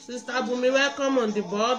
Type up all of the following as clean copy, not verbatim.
Sister Bumi, welcome on the board.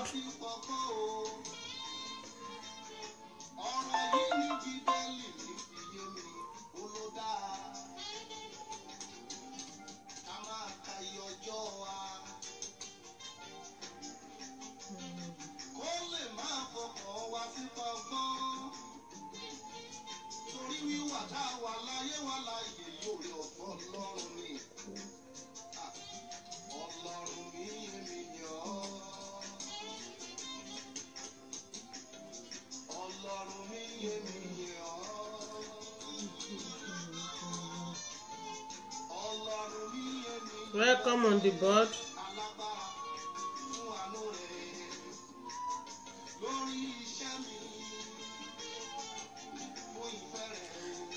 Welcome on the board.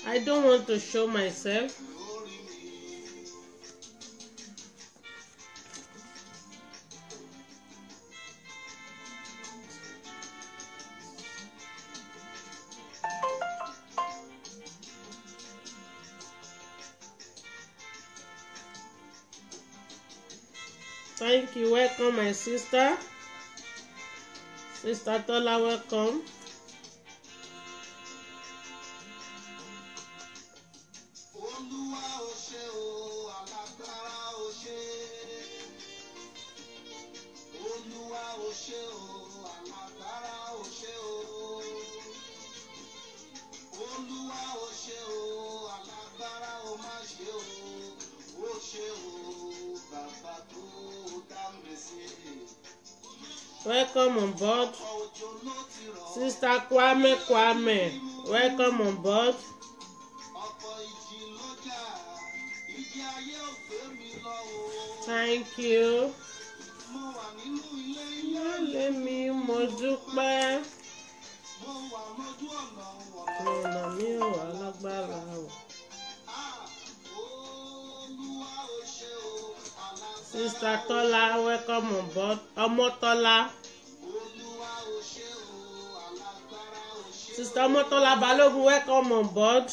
I don't want to show myself. Thank you. Welcome, my sister. Sister Tola, welcome. Welcome on board. Sister Kwame, welcome on board. Thank you. Let me modupe. Sister Tola, welcome on board. Omotola. Sister Omotola Balogun, welcome on board.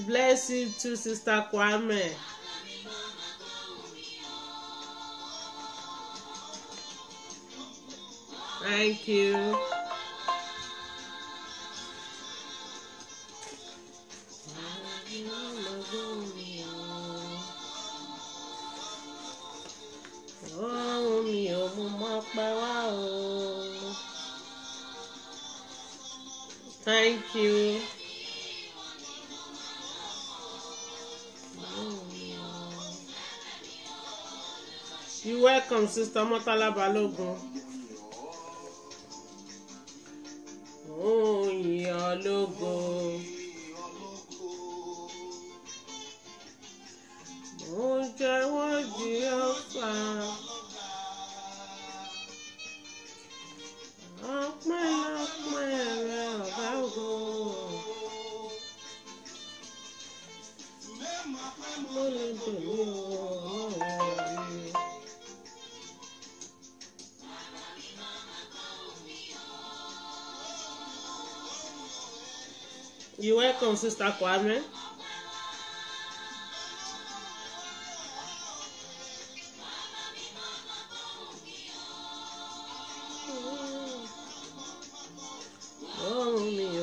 Bless you too, Sister Kwame. Thank you. Oh, mi ò mú mọ́ pẹ́ wá o. Thank you. You welcome, Sister Omotola Balogun. Oh, your logo. Oh, Jehovah. You welcome, Sister Kwame. Oh, me,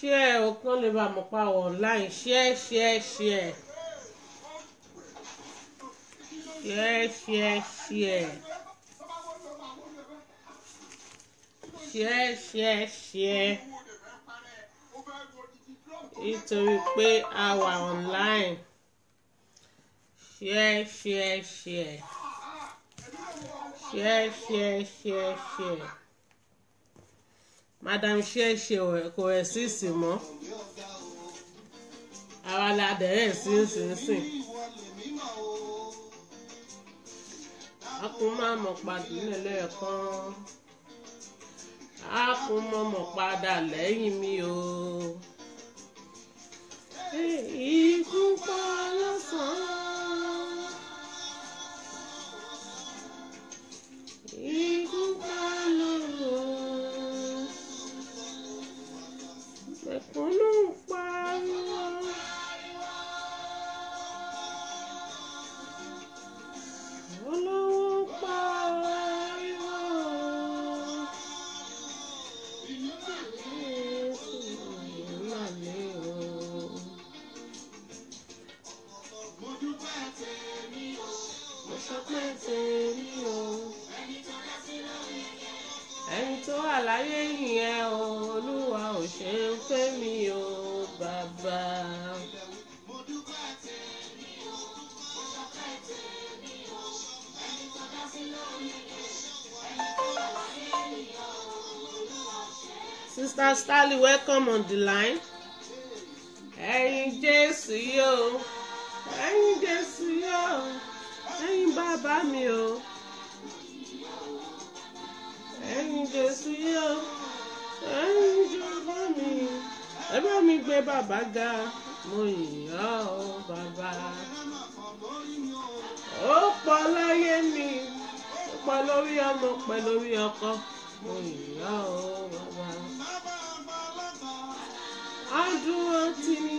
share o kàn lè bá mọ̀ pa online share share share share share share share share share nítorí pé a wà online share share share share share share share madam share share kò exist mọ́ àwa la dẹ̀rẹ̀ sínsìnsìn a kò má mọ̀ padà nílẹ̀ kan a kò mọ̀ padà lẹ́yìn mi o. Ikú pa lọ́sàn-án, ikú pa lóru, mẹ̀kúnnù pariwo. Olówó pariwo. Ẹni tó wà láyé yẹn o, Olúwa ò ṣe ń fẹ́ mi o, bàbá. Sister Starly, welcome on the line. Ẹ̀yin Jésù yóò, ẹ̀yin Jésù yóò, ẹ̀yin bàbá mi o. Ẹ̀yin Jésù yóò, ẹ̀yin jọ̀wọ́ mi. Ẹ bá mi gbé bàbá ga, mo yìn ọ́ o bàbá. Ó pọ̀ láyé mi, ó pọ̀ lórí ọmọ, pẹ̀ lórí ọkọ, mo yìn ọ́ o bàbá. Adúró tì mí.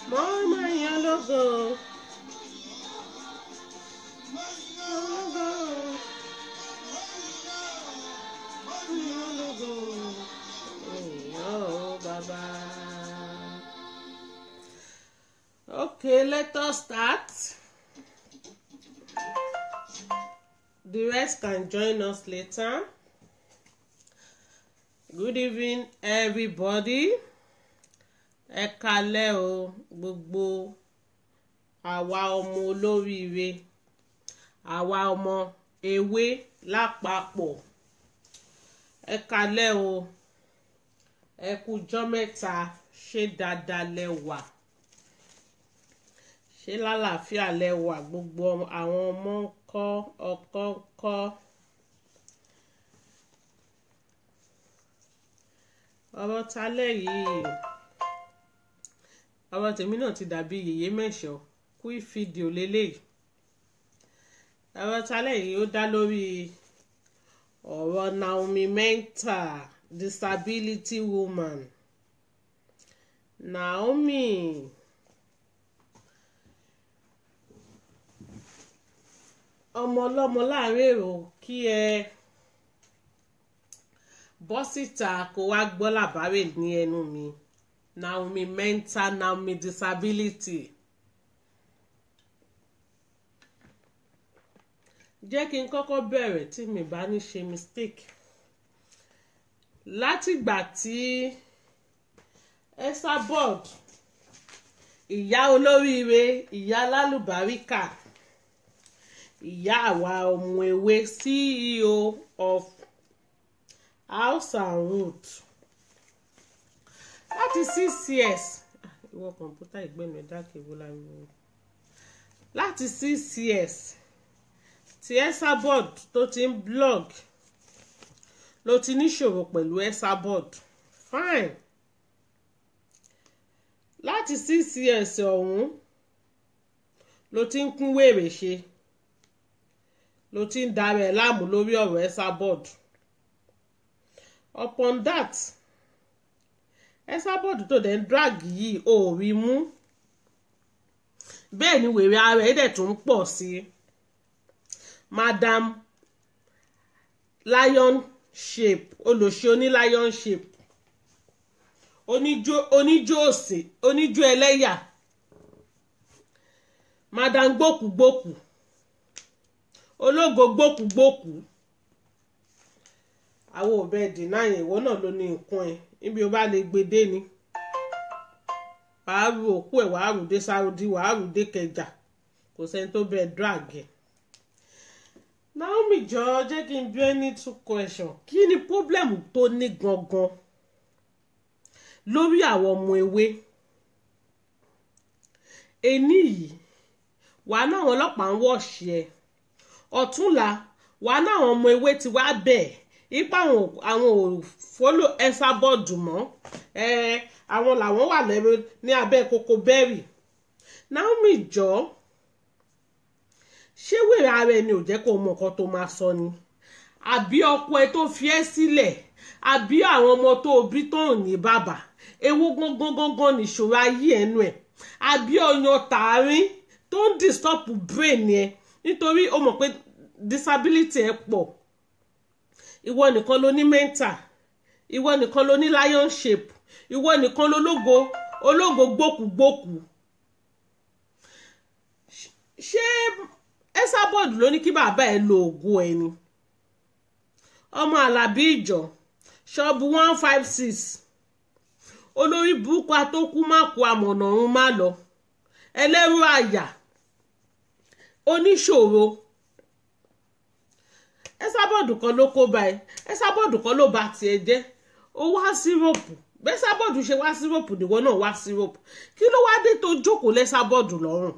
Mama yan logo. Oh, Baba. Okay, let us start. The rest can join us later. Good evening, everybody. Ẹ kálẹ́ o gbogbo àwa ọmọ olóríire, àwa ọmọ ewé lápapọ̀. Ẹ kálẹ́ o, ẹ kújọ́ mẹ́ta, ṣé dáadáa lẹ wà? Ṣé lálàáfíà lẹ wà? Gbogbo àwọn ọmọ ń kọ́, ọkọ ń kọ́. Ọ̀rọ̀ talẹ́ yìí, ọ̀rọ̀ tèmi náà ti dàbí yèyé mẹ́ṣọ̀ kú fídíò lélẹ́yìí. Ọ̀rọ̀ talẹ́ yìí ó dá lórí ọ̀rọ̀ Naomi Mental, disability woman. Naomi ọmọ ọlọ́mọ láàrin èrò kí ẹ bọ́ síta kó wá gbọ́ làbárè ní ẹnu mi. Naomi Mental, Naomi disability. Jẹ́ kí n kọ́kọ́ bẹ̀rẹ̀ tí mi bá ní ṣe mistake. Látìgbà tí Esabod, ìyá olóríire, ìyá lálùbáríkà, ìyá àwa ọmọ ewé, CEO of House and Root, láti 6 years ìwọ kọ̀ǹpútà ìgbẹ́nu ẹ̀dá kèwó láriwo. Láti 6 years tí Esabod tó ti ń blog ló ti níṣòro pẹ̀lú Esabod. Fine. Láti 6 years ọ̀hún ló ti ń kún wèrè ṣe, ló ti ń dára ẹ̀ láàmú lórí ọ̀rọ̀ Esabod. Upon that, Esabod tó dẹ̀ ń drag yìí ò rí mú, bẹ́ẹ̀ ni wèrè ara ẹ̀ dẹ̀ tún pọ̀ sí. Madam Lion Shape, olóṣè oní Lion Shape, oníjó òsè, oníjó ẹlẹ́yà, Madam gbókùgbókù, ológo gbókùgbókù. Àwọn òbẹ dìnnà yẹn, ìwọ náà ló ní nǹkan ẹ níbi ó bá lè gbé dé ni. Wàá ru òkú ẹ̀, wàá rù dé Saudi, wàá rù dé Kẹjà, kò sẹ́ni tó bẹ drag ẹ̀. Naomi jọ jẹ́ kí n bí ẹni 2 question. Kí ni problem tó ní gangan lórí àwọn ọmọ ewé? Ení yìí wà náà àwọn ọlọ́pàá ń wọ̀ṣì ẹ̀, ọ̀túnla wà náà àwọn ọmọ ewé ti wá bẹ̀ ipa àwọn ò follow Esabod mọ́, àwọn làwọn wà lẹ́rọ ní abẹ́ Koko Berry. Naomi jọ ṣé wèrè ara ẹni ò jẹ́ kó mọ nǹkan tó máa sọ ni? Àbí ọkọ ẹ tó fi ẹ́ sílẹ̀, àbí àwọn ọmọ tó bí tó ń ní bàbá, ewu gangan nìṣòro ayé ẹnu ẹ̀, àbí ọyàn tààrin tó ń disturb brain ẹ nítorí ó mọ̀ pé disability ẹ pọ̀. Ìwọ nìkan ló ní mental, ìwọ nìkan ló ní Lion Shape, ìwọ nìkan ló ológo gbókùgbókù. Ṣé Esabod ló ní kí bàbá ẹ lo ògùn ẹ ni? Ọmọ Àlàbí ìjọ ṣọ́ọ̀bù 156, olórí burúkú atókú má kú àmọ̀nà ọ̀run má lọ, ẹlẹ́rú àyà, oníṣòro. Esabod kan ló kó bá ẹ, Esabod kan ló bá tiẹ̀ jẹ́. Ó wá sírópù, bẹ́ẹ̀ Esabod ṣe wá sírópù nìwọ náà wá sírópù. Kí ló wá dé tó jókòó lẹ́sàbọ̀d lọ́rùn?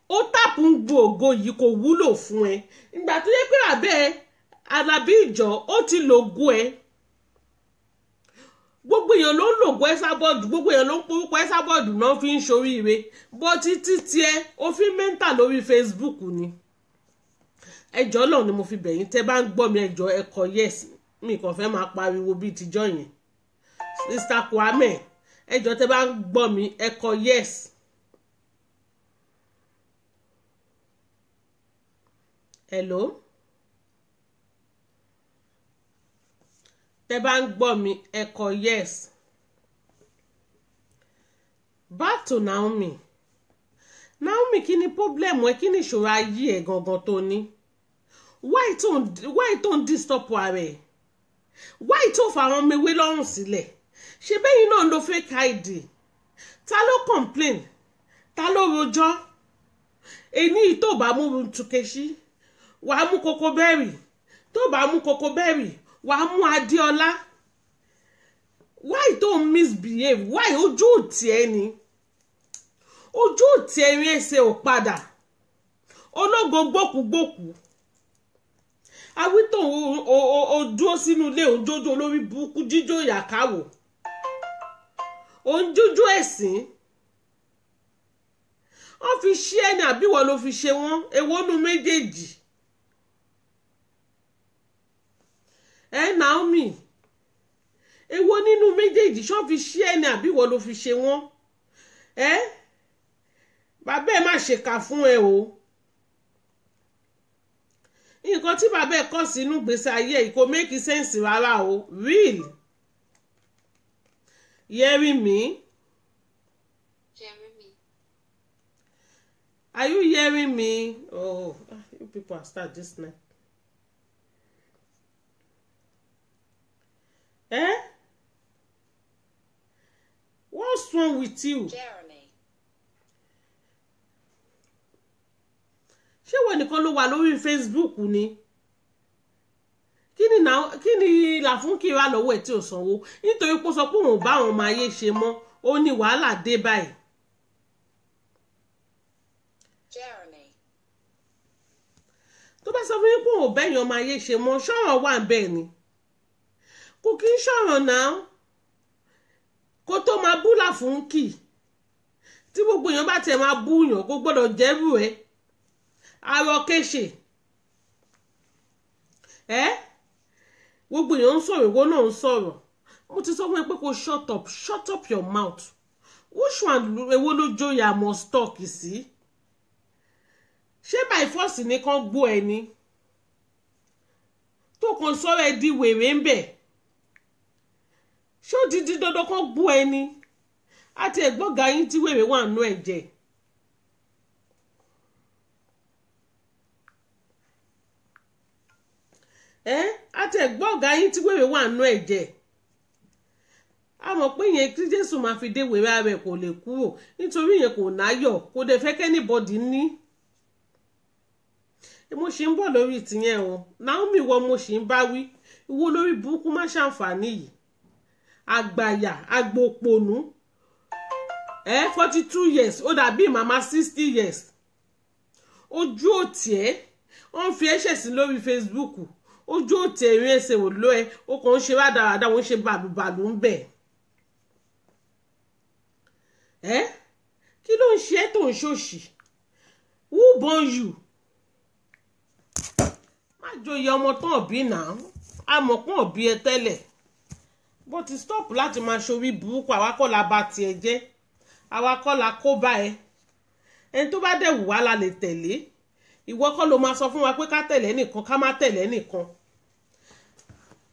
Ó tàpù ń gbó ògo yìí kò wúlò fún ẹ. Ìgbà tó yẹ pé àbẹ́ Àlàbí ìjọ ó ti lògo ẹ. Gbogbo èèyàn ló ń lògo Esabod, gbogbo èèyàn ló ń porúkọ Esabod náà fi ń ṣoríire. Bó títí tiẹ̀ ó fi mẹ́ńtà lórí Facebook ni. Ẹjọ́ náà ni mo fi bẹ̀yìn, tẹ́ bá ń gbọ́ mi ẹjọ́ ẹ kọ yes, mi kàn fẹ́ máa pariwo bíi tijọ́ yẹn. Mr. Kwame, ẹjọ́ tẹ́ bá ń gbọ́ mi ẹ kọ yes. Hello? Tẹ́ bá ń gbọ́ mi ẹ kọ yes. Back to Naomi. Naomi, kí ni problem ẹ, kí ni ìṣòro ayé ẹ gangan tó ní? Why tó ń disturb ara ẹ? Why tó fa àwọn ọmọ ewé lọ́rùn sílẹ̀? Ṣé bẹ́yìn náà ló fake ID? Ta ló complain? Ta ló rojọ́? Èní tó bá mú Tukeshi, wàá mú Koko Berry. Tó bá mú Koko Berry, wàá mú Adéọlá. Why tó misbehave? Why ojú òtí ẹ ni? Ojú òtí ẹ̀rín ẹsẹ̀ ò padà. Ológo gbókùgbókù. Awítò o dúró sínú ilé òǹjójó olórí burúkú jíjó ìyàkáwò. Òǹjójó ẹ̀sìn. Wọ́n fi ṣe ẹni àbí wọ́n ló fi ṣe wọ́n, èwo nú méjèèjì. Naomi, èwo nínú méjèèjì ṣọ́ fi ṣe ẹni àbí wọ́n ló fi ṣe wọ́n? Bàbá ẹ má ṣèkà fún ẹ o. Nǹkan tí bàbá ẹ kọ́ sínú gbèsè ayé yìí kò make sense rárá o. Real. Hearing me? Hearing me. Are you hearing me? Oh, you people are start this night. What's wrong with you? Jeremy. Ṣé wọ́n nìkan ló wà lórí Facebook ni? kí ni Làfúnkì wà lọ́wọ́ ẹ̀ tí ò sanwó nítorí pé ó sọ pé òun ò bá àwọn ọmọ ayé ṣe mọ́ ó ní wàhálà dé báyìí. tó bá sọ fún yín pé òun ò bẹ́yìn ọmọ ayé ṣe mọ́ ṣọ́rọ̀ wà bẹ́ẹ̀ ni kò kí ń ṣọ̀rọ̀ náà kó tó máa bú Làfúnkì tí gbogbo èèyàn bá tiẹ̀ máa búyàn kó gbọ́dọ̀ jẹ́rù ẹ̀ arọ kéṣe gbogbo èèyàn ń sọ̀rọ̀ ìwọ náà ń sọ̀rọ̀ mo ti sọ fún ẹ pé kó shut up your mouth which one èwo ló jóyà must talk sí ṣé by force ní kán gbọ́ ẹni tó kàn sọ̀rọ̀ ẹ di wèrè ń bẹ̀ ṣé ó ti di dandan kán gbọ́ ẹni àti ẹ̀gbọ́gà yín tí wèrè wà nú ẹ̀jẹ̀ àti ẹ̀gbọ́gà yín tí wèrè wà nú ẹ̀jẹ̀ a mọ̀ pé yẹn kí Jésù máa fi dé wèrè ara ẹ̀ kò lè kúrò nítorí yẹn kò náyọ̀ kò dẹ̀ fẹ́ kẹ́nìbọ̀dì ní. mo ṣì ń bọ̀ lórí tìyẹn o Naomi wọ mo ṣì ń bá wí ìwọ lórí burúkú má ṣàǹfààní yìí àgbàyà agbòpònú 42 years ó dàbí màmá 60 years ojú òtí ẹ wọ́n fi ẹ̀ṣẹ̀ sí lórí Facebook ojú òtí ẹ̀rín ẹsẹ̀ ò lọ ẹ ó kàn ń ṣe rádaràda wọ́n ń ṣe bàlùbàlù ń bẹ̀ kí ló ń ṣe é tó ń ṣòṣì who born you má joyè ọmọ tán bí náà a mọ̀ pọ́n bí ẹ tẹ́lẹ̀ bó ti stop láti máa ṣorí burúkú àwa kọ́ la bà tiẹ̀ jẹ́ àwa kọ́ la kó bá ẹ ẹni tó bá dẹ̀ wù wá la lè tẹ̀lé ìwọ kọ́ ló máa sọ fún wa pé ká tẹ̀lé nìkan ká má tẹ̀lé nìkan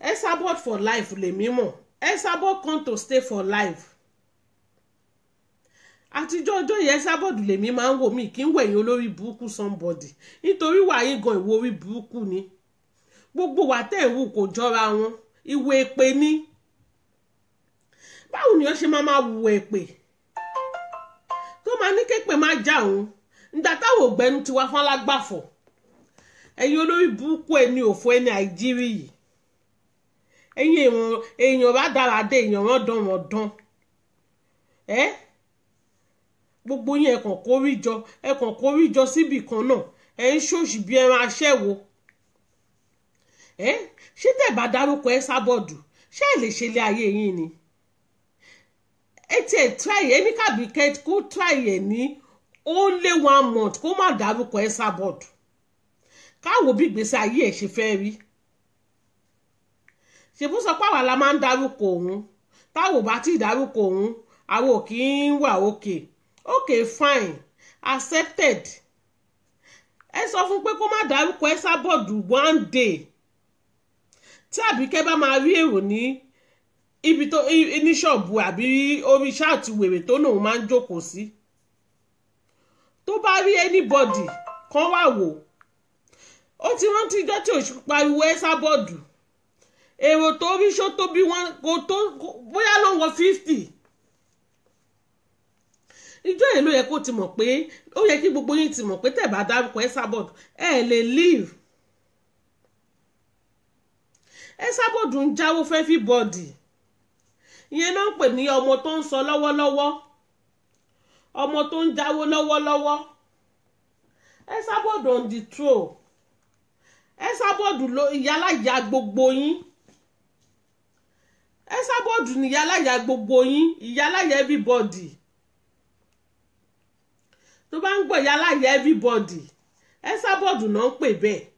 Esabod for life lèmi mọ̀ Esabod come to stay for life àtijọ́ ọjọ́ yẹn Esabod lèmi máa ń wò mí kí n wẹ̀yìn olórí burúkú somebody nítorí wàyí gan ìwọ orí burúkú ni gbogbo wa tẹ̀ ń wù kò jọra wọn ìwé èpè ni báwo ni ó ṣe máa wù èpè tó máa ní képe má já òun nígbà táwọn ògbẹ́nu ti wá fún alágbàfọ̀ ẹ̀yin olórí burúkú ẹni òfò ẹni àìjírí yìí ẹ̀yin èèyàn bá dára dé èèyàn rán dán gbogbo yín ẹ̀kàn kóríjọ síbì kan náà ẹ̀ ń ṣòṣì bí ẹran aṣẹ́wó ṣé tẹ̀ bá dárúkọ Esabod ṣé ẹ̀ lè ṣe ilé ayé yín ni try ẹni kàbí kó try ẹ̀ ní only 1 month kó má dárúkọ Esabod káwo bí ìgbésí ayé ẹ̀ ṣe fẹ́ rí ṣèbú sọ pé àwa la máa ń dárúkọ òun táwo bá ti dárúkọ òun àwọn ò kì í wà okay fine accepted ẹ sọ fún pé kó má dárúkọ Esabod one day tí Àbíkẹ́ bá máa rí èrò ní ibi tó ní ṣọ́ọ̀bù àbí orí ṣáàtì wèrè tó náà máa ń jókòó sí tó bá rí anybody kan wà wò ó ti rántí ijọ́ tí òṣù pariwo Esabod èrò tó rí ṣó tó bí wọn kò tó bóyá ló ń wọ 50 ìjọ yẹn ló yẹ kó ti mọ̀ pé ó yẹ kí gbogbo yín ti mọ̀ pé tẹ̀ bá dárúkọ Esabod ẹ lè live Esabod ń jáwó fẹ́ fi bọ́ọ̀dì ìyẹn náà ń pè ní ọmọ tó ń sọ lọ́wọ́lọ́wọ́ ọmọ tó ń jáwó lọ́wọ́lọ́wọ́ Esabod on the throne Esabod ló ìyálàyà gbogbo yín Esabod ní ìyálàyà gbogbo yín ìyálàyà everybody tó bá ń gbọ́ ìyálàyà everybody Esabod náà ń pè bẹ́ẹ̀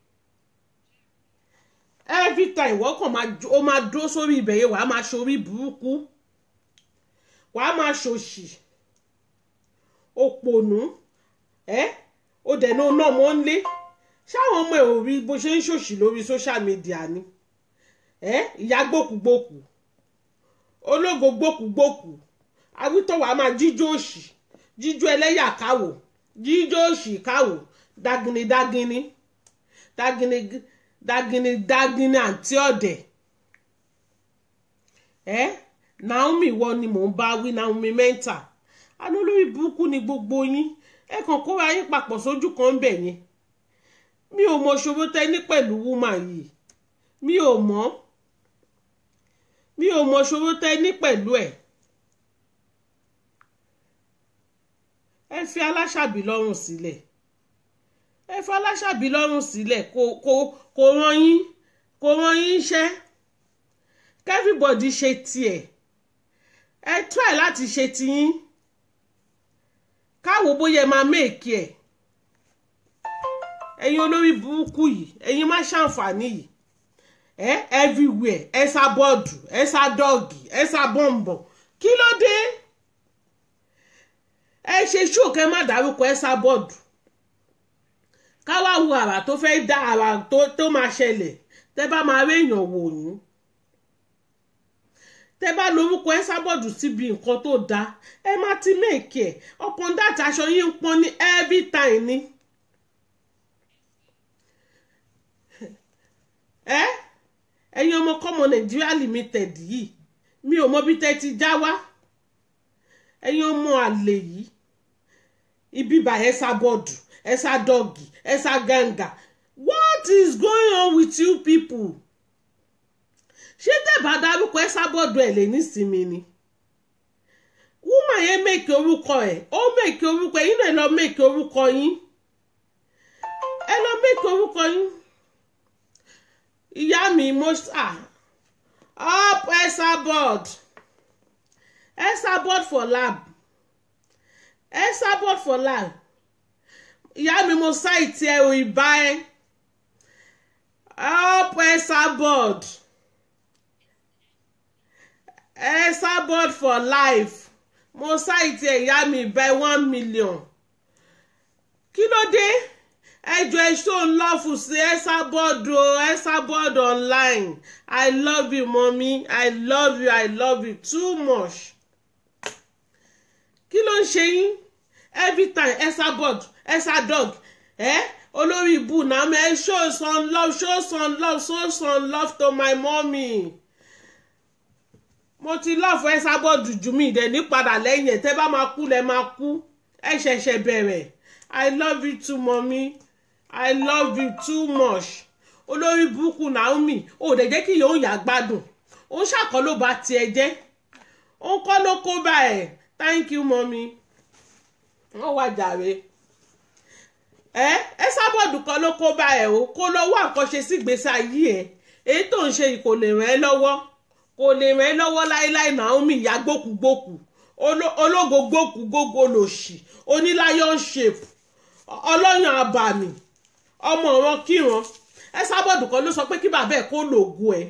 every time wọ́n kàn máa dúró sórí ibẹ̀ yẹn wàá máa ṣorí burúkú wàá máa ṣòṣì òpònú ó dẹ̀ náà náà mọ́ ń lé ṣáwọn ọmọ ẹ̀ ò rí bó ṣe ń ṣòṣì lórí social media ni ìyá gbókùgbókù ológo gbókùgbókù awítọ́ wàá máa jíjó òṣì jíjó ẹlẹ́yà káwò jíjó òṣì káwò dágínní àǹtí ọ̀dẹ̀ Naomi wọ ni mò ń bá wí Naomi mental àná olórí burúkú ni gbogbo yín ẹ kàn kóra yín papọ̀ sójú kan ń bẹ̀ yẹn mi ò mọ ṣòro tẹ́ ní pẹ̀lú woman yìí mi ò mọ̀ ṣòro tẹ́ ní pẹ̀lú ẹ̀. Ẹ fi Aláṣàbí lọ́rùn sílẹ̀. Ẹ fi Aláṣàbí lọ́rùn sílẹ̀ kò rán yín iṣẹ́. Everybody ṣe tiẹ̀. Ẹ try láti ṣe tiyín. Káwo bóyá ẹ máa make ẹ̀. Ẹ̀yin olórí burúkú yìí, ẹ̀yin má ṣàǹfààní yìí. Everywhere, ẹ sá bọ́ọ̀dù, ẹ sá dọ́ọ̀gì, ẹ sá bọ̀m̀bọ̀. Kí ló dé? Ẹ ṣe ṣókè má dárúkọ ẹ sá bọ́ọ̀dù. Káwá wo àrà tó fẹ́ dá àrà tó máa ṣẹlẹ̀. Tẹ́ bá máa rí èèyàn wò yín. Tẹ́ bá lórúkọ ẹ sá bọ́ọ̀dù síbi nǹkan tó dáa. Ẹ má ti make ẹ̀. Upon that aṣọ yín ń pọ́n ní every time ni. Ẹ̀yin ọmọ kọ́mọ Nigeria Limited yìí, mi ò mọ bí tẹ́ ti já wá. Ẹ̀yin ọmọ àlè yìí, ibi bá ẹ sá bọ́ọ̀dù, ẹ sá dọ́ọ̀gì, ẹ sá gàǹgà. What is going on with you people? Ṣé tẹ́ bá dárúkọ ẹ sá bọ́ọ̀dù ẹ̀ lè nísinmi ni? Woman yẹn make orúkọ ẹ̀, ó make orúkọ ẹ̀, yín náà lọ make orúkọ yín. Ẹ lọ make orúkọ yín. Ìyá mi up Esabod for lab. Esabod for lab. Ìyá mi mo sáìtì ẹ ò ìbá ẹ. Up Esabod. Esabod for life. Mo sáìtì ẹ ìyá mi ìbá ẹ 1 million. Kí ló dé? Ẹjọ́ ẹ show love sí Esabod o, Esabod online. I love you, mommy. I love you too much. Kí ló ń ṣe yín? Every time Esabod, Esadog, olórí ibu náà ẹ show some love to my mommy. Mo ti love Esabod jù mí dẹ̀ ní padà lẹ́yìn ẹ̀ tẹ́ bá máa kú lẹ́ máa kú. Ẹ ṣẹ̀ṣẹ̀ bẹ̀rẹ̀. I love you too, mommy. I love you too much. Olórí burúkú Naomi, ó dẹ̀ jẹ́ kí yóò yà gbádùn. Ó ṣàkọ́ ló bá tiẹ̀ jẹ́. Ó kọ́ ló kó bá ẹ̀. Thank you, mommy. Wọ́n wá jàre. Esabod kan ló kó bá ẹ̀ o. Kó lọ wá nǹkan ṣe sí ìgbésí ayé ẹ̀. Èyí tó ń ṣe kò lè ràn ẹ́ lọ́wọ́. Kò lè ràn ẹ́ lọ́wọ́ láíláí Naomi ìyá gbókùgbókù. Ológo gbókùgbókù olòṣì. Oní lion shape. Ọlọ́yàn abàmì. Ọmọ wọn kíran. Esabod kan ló sọ pé kí bàbá ẹ̀ kó lògùn ẹ̀.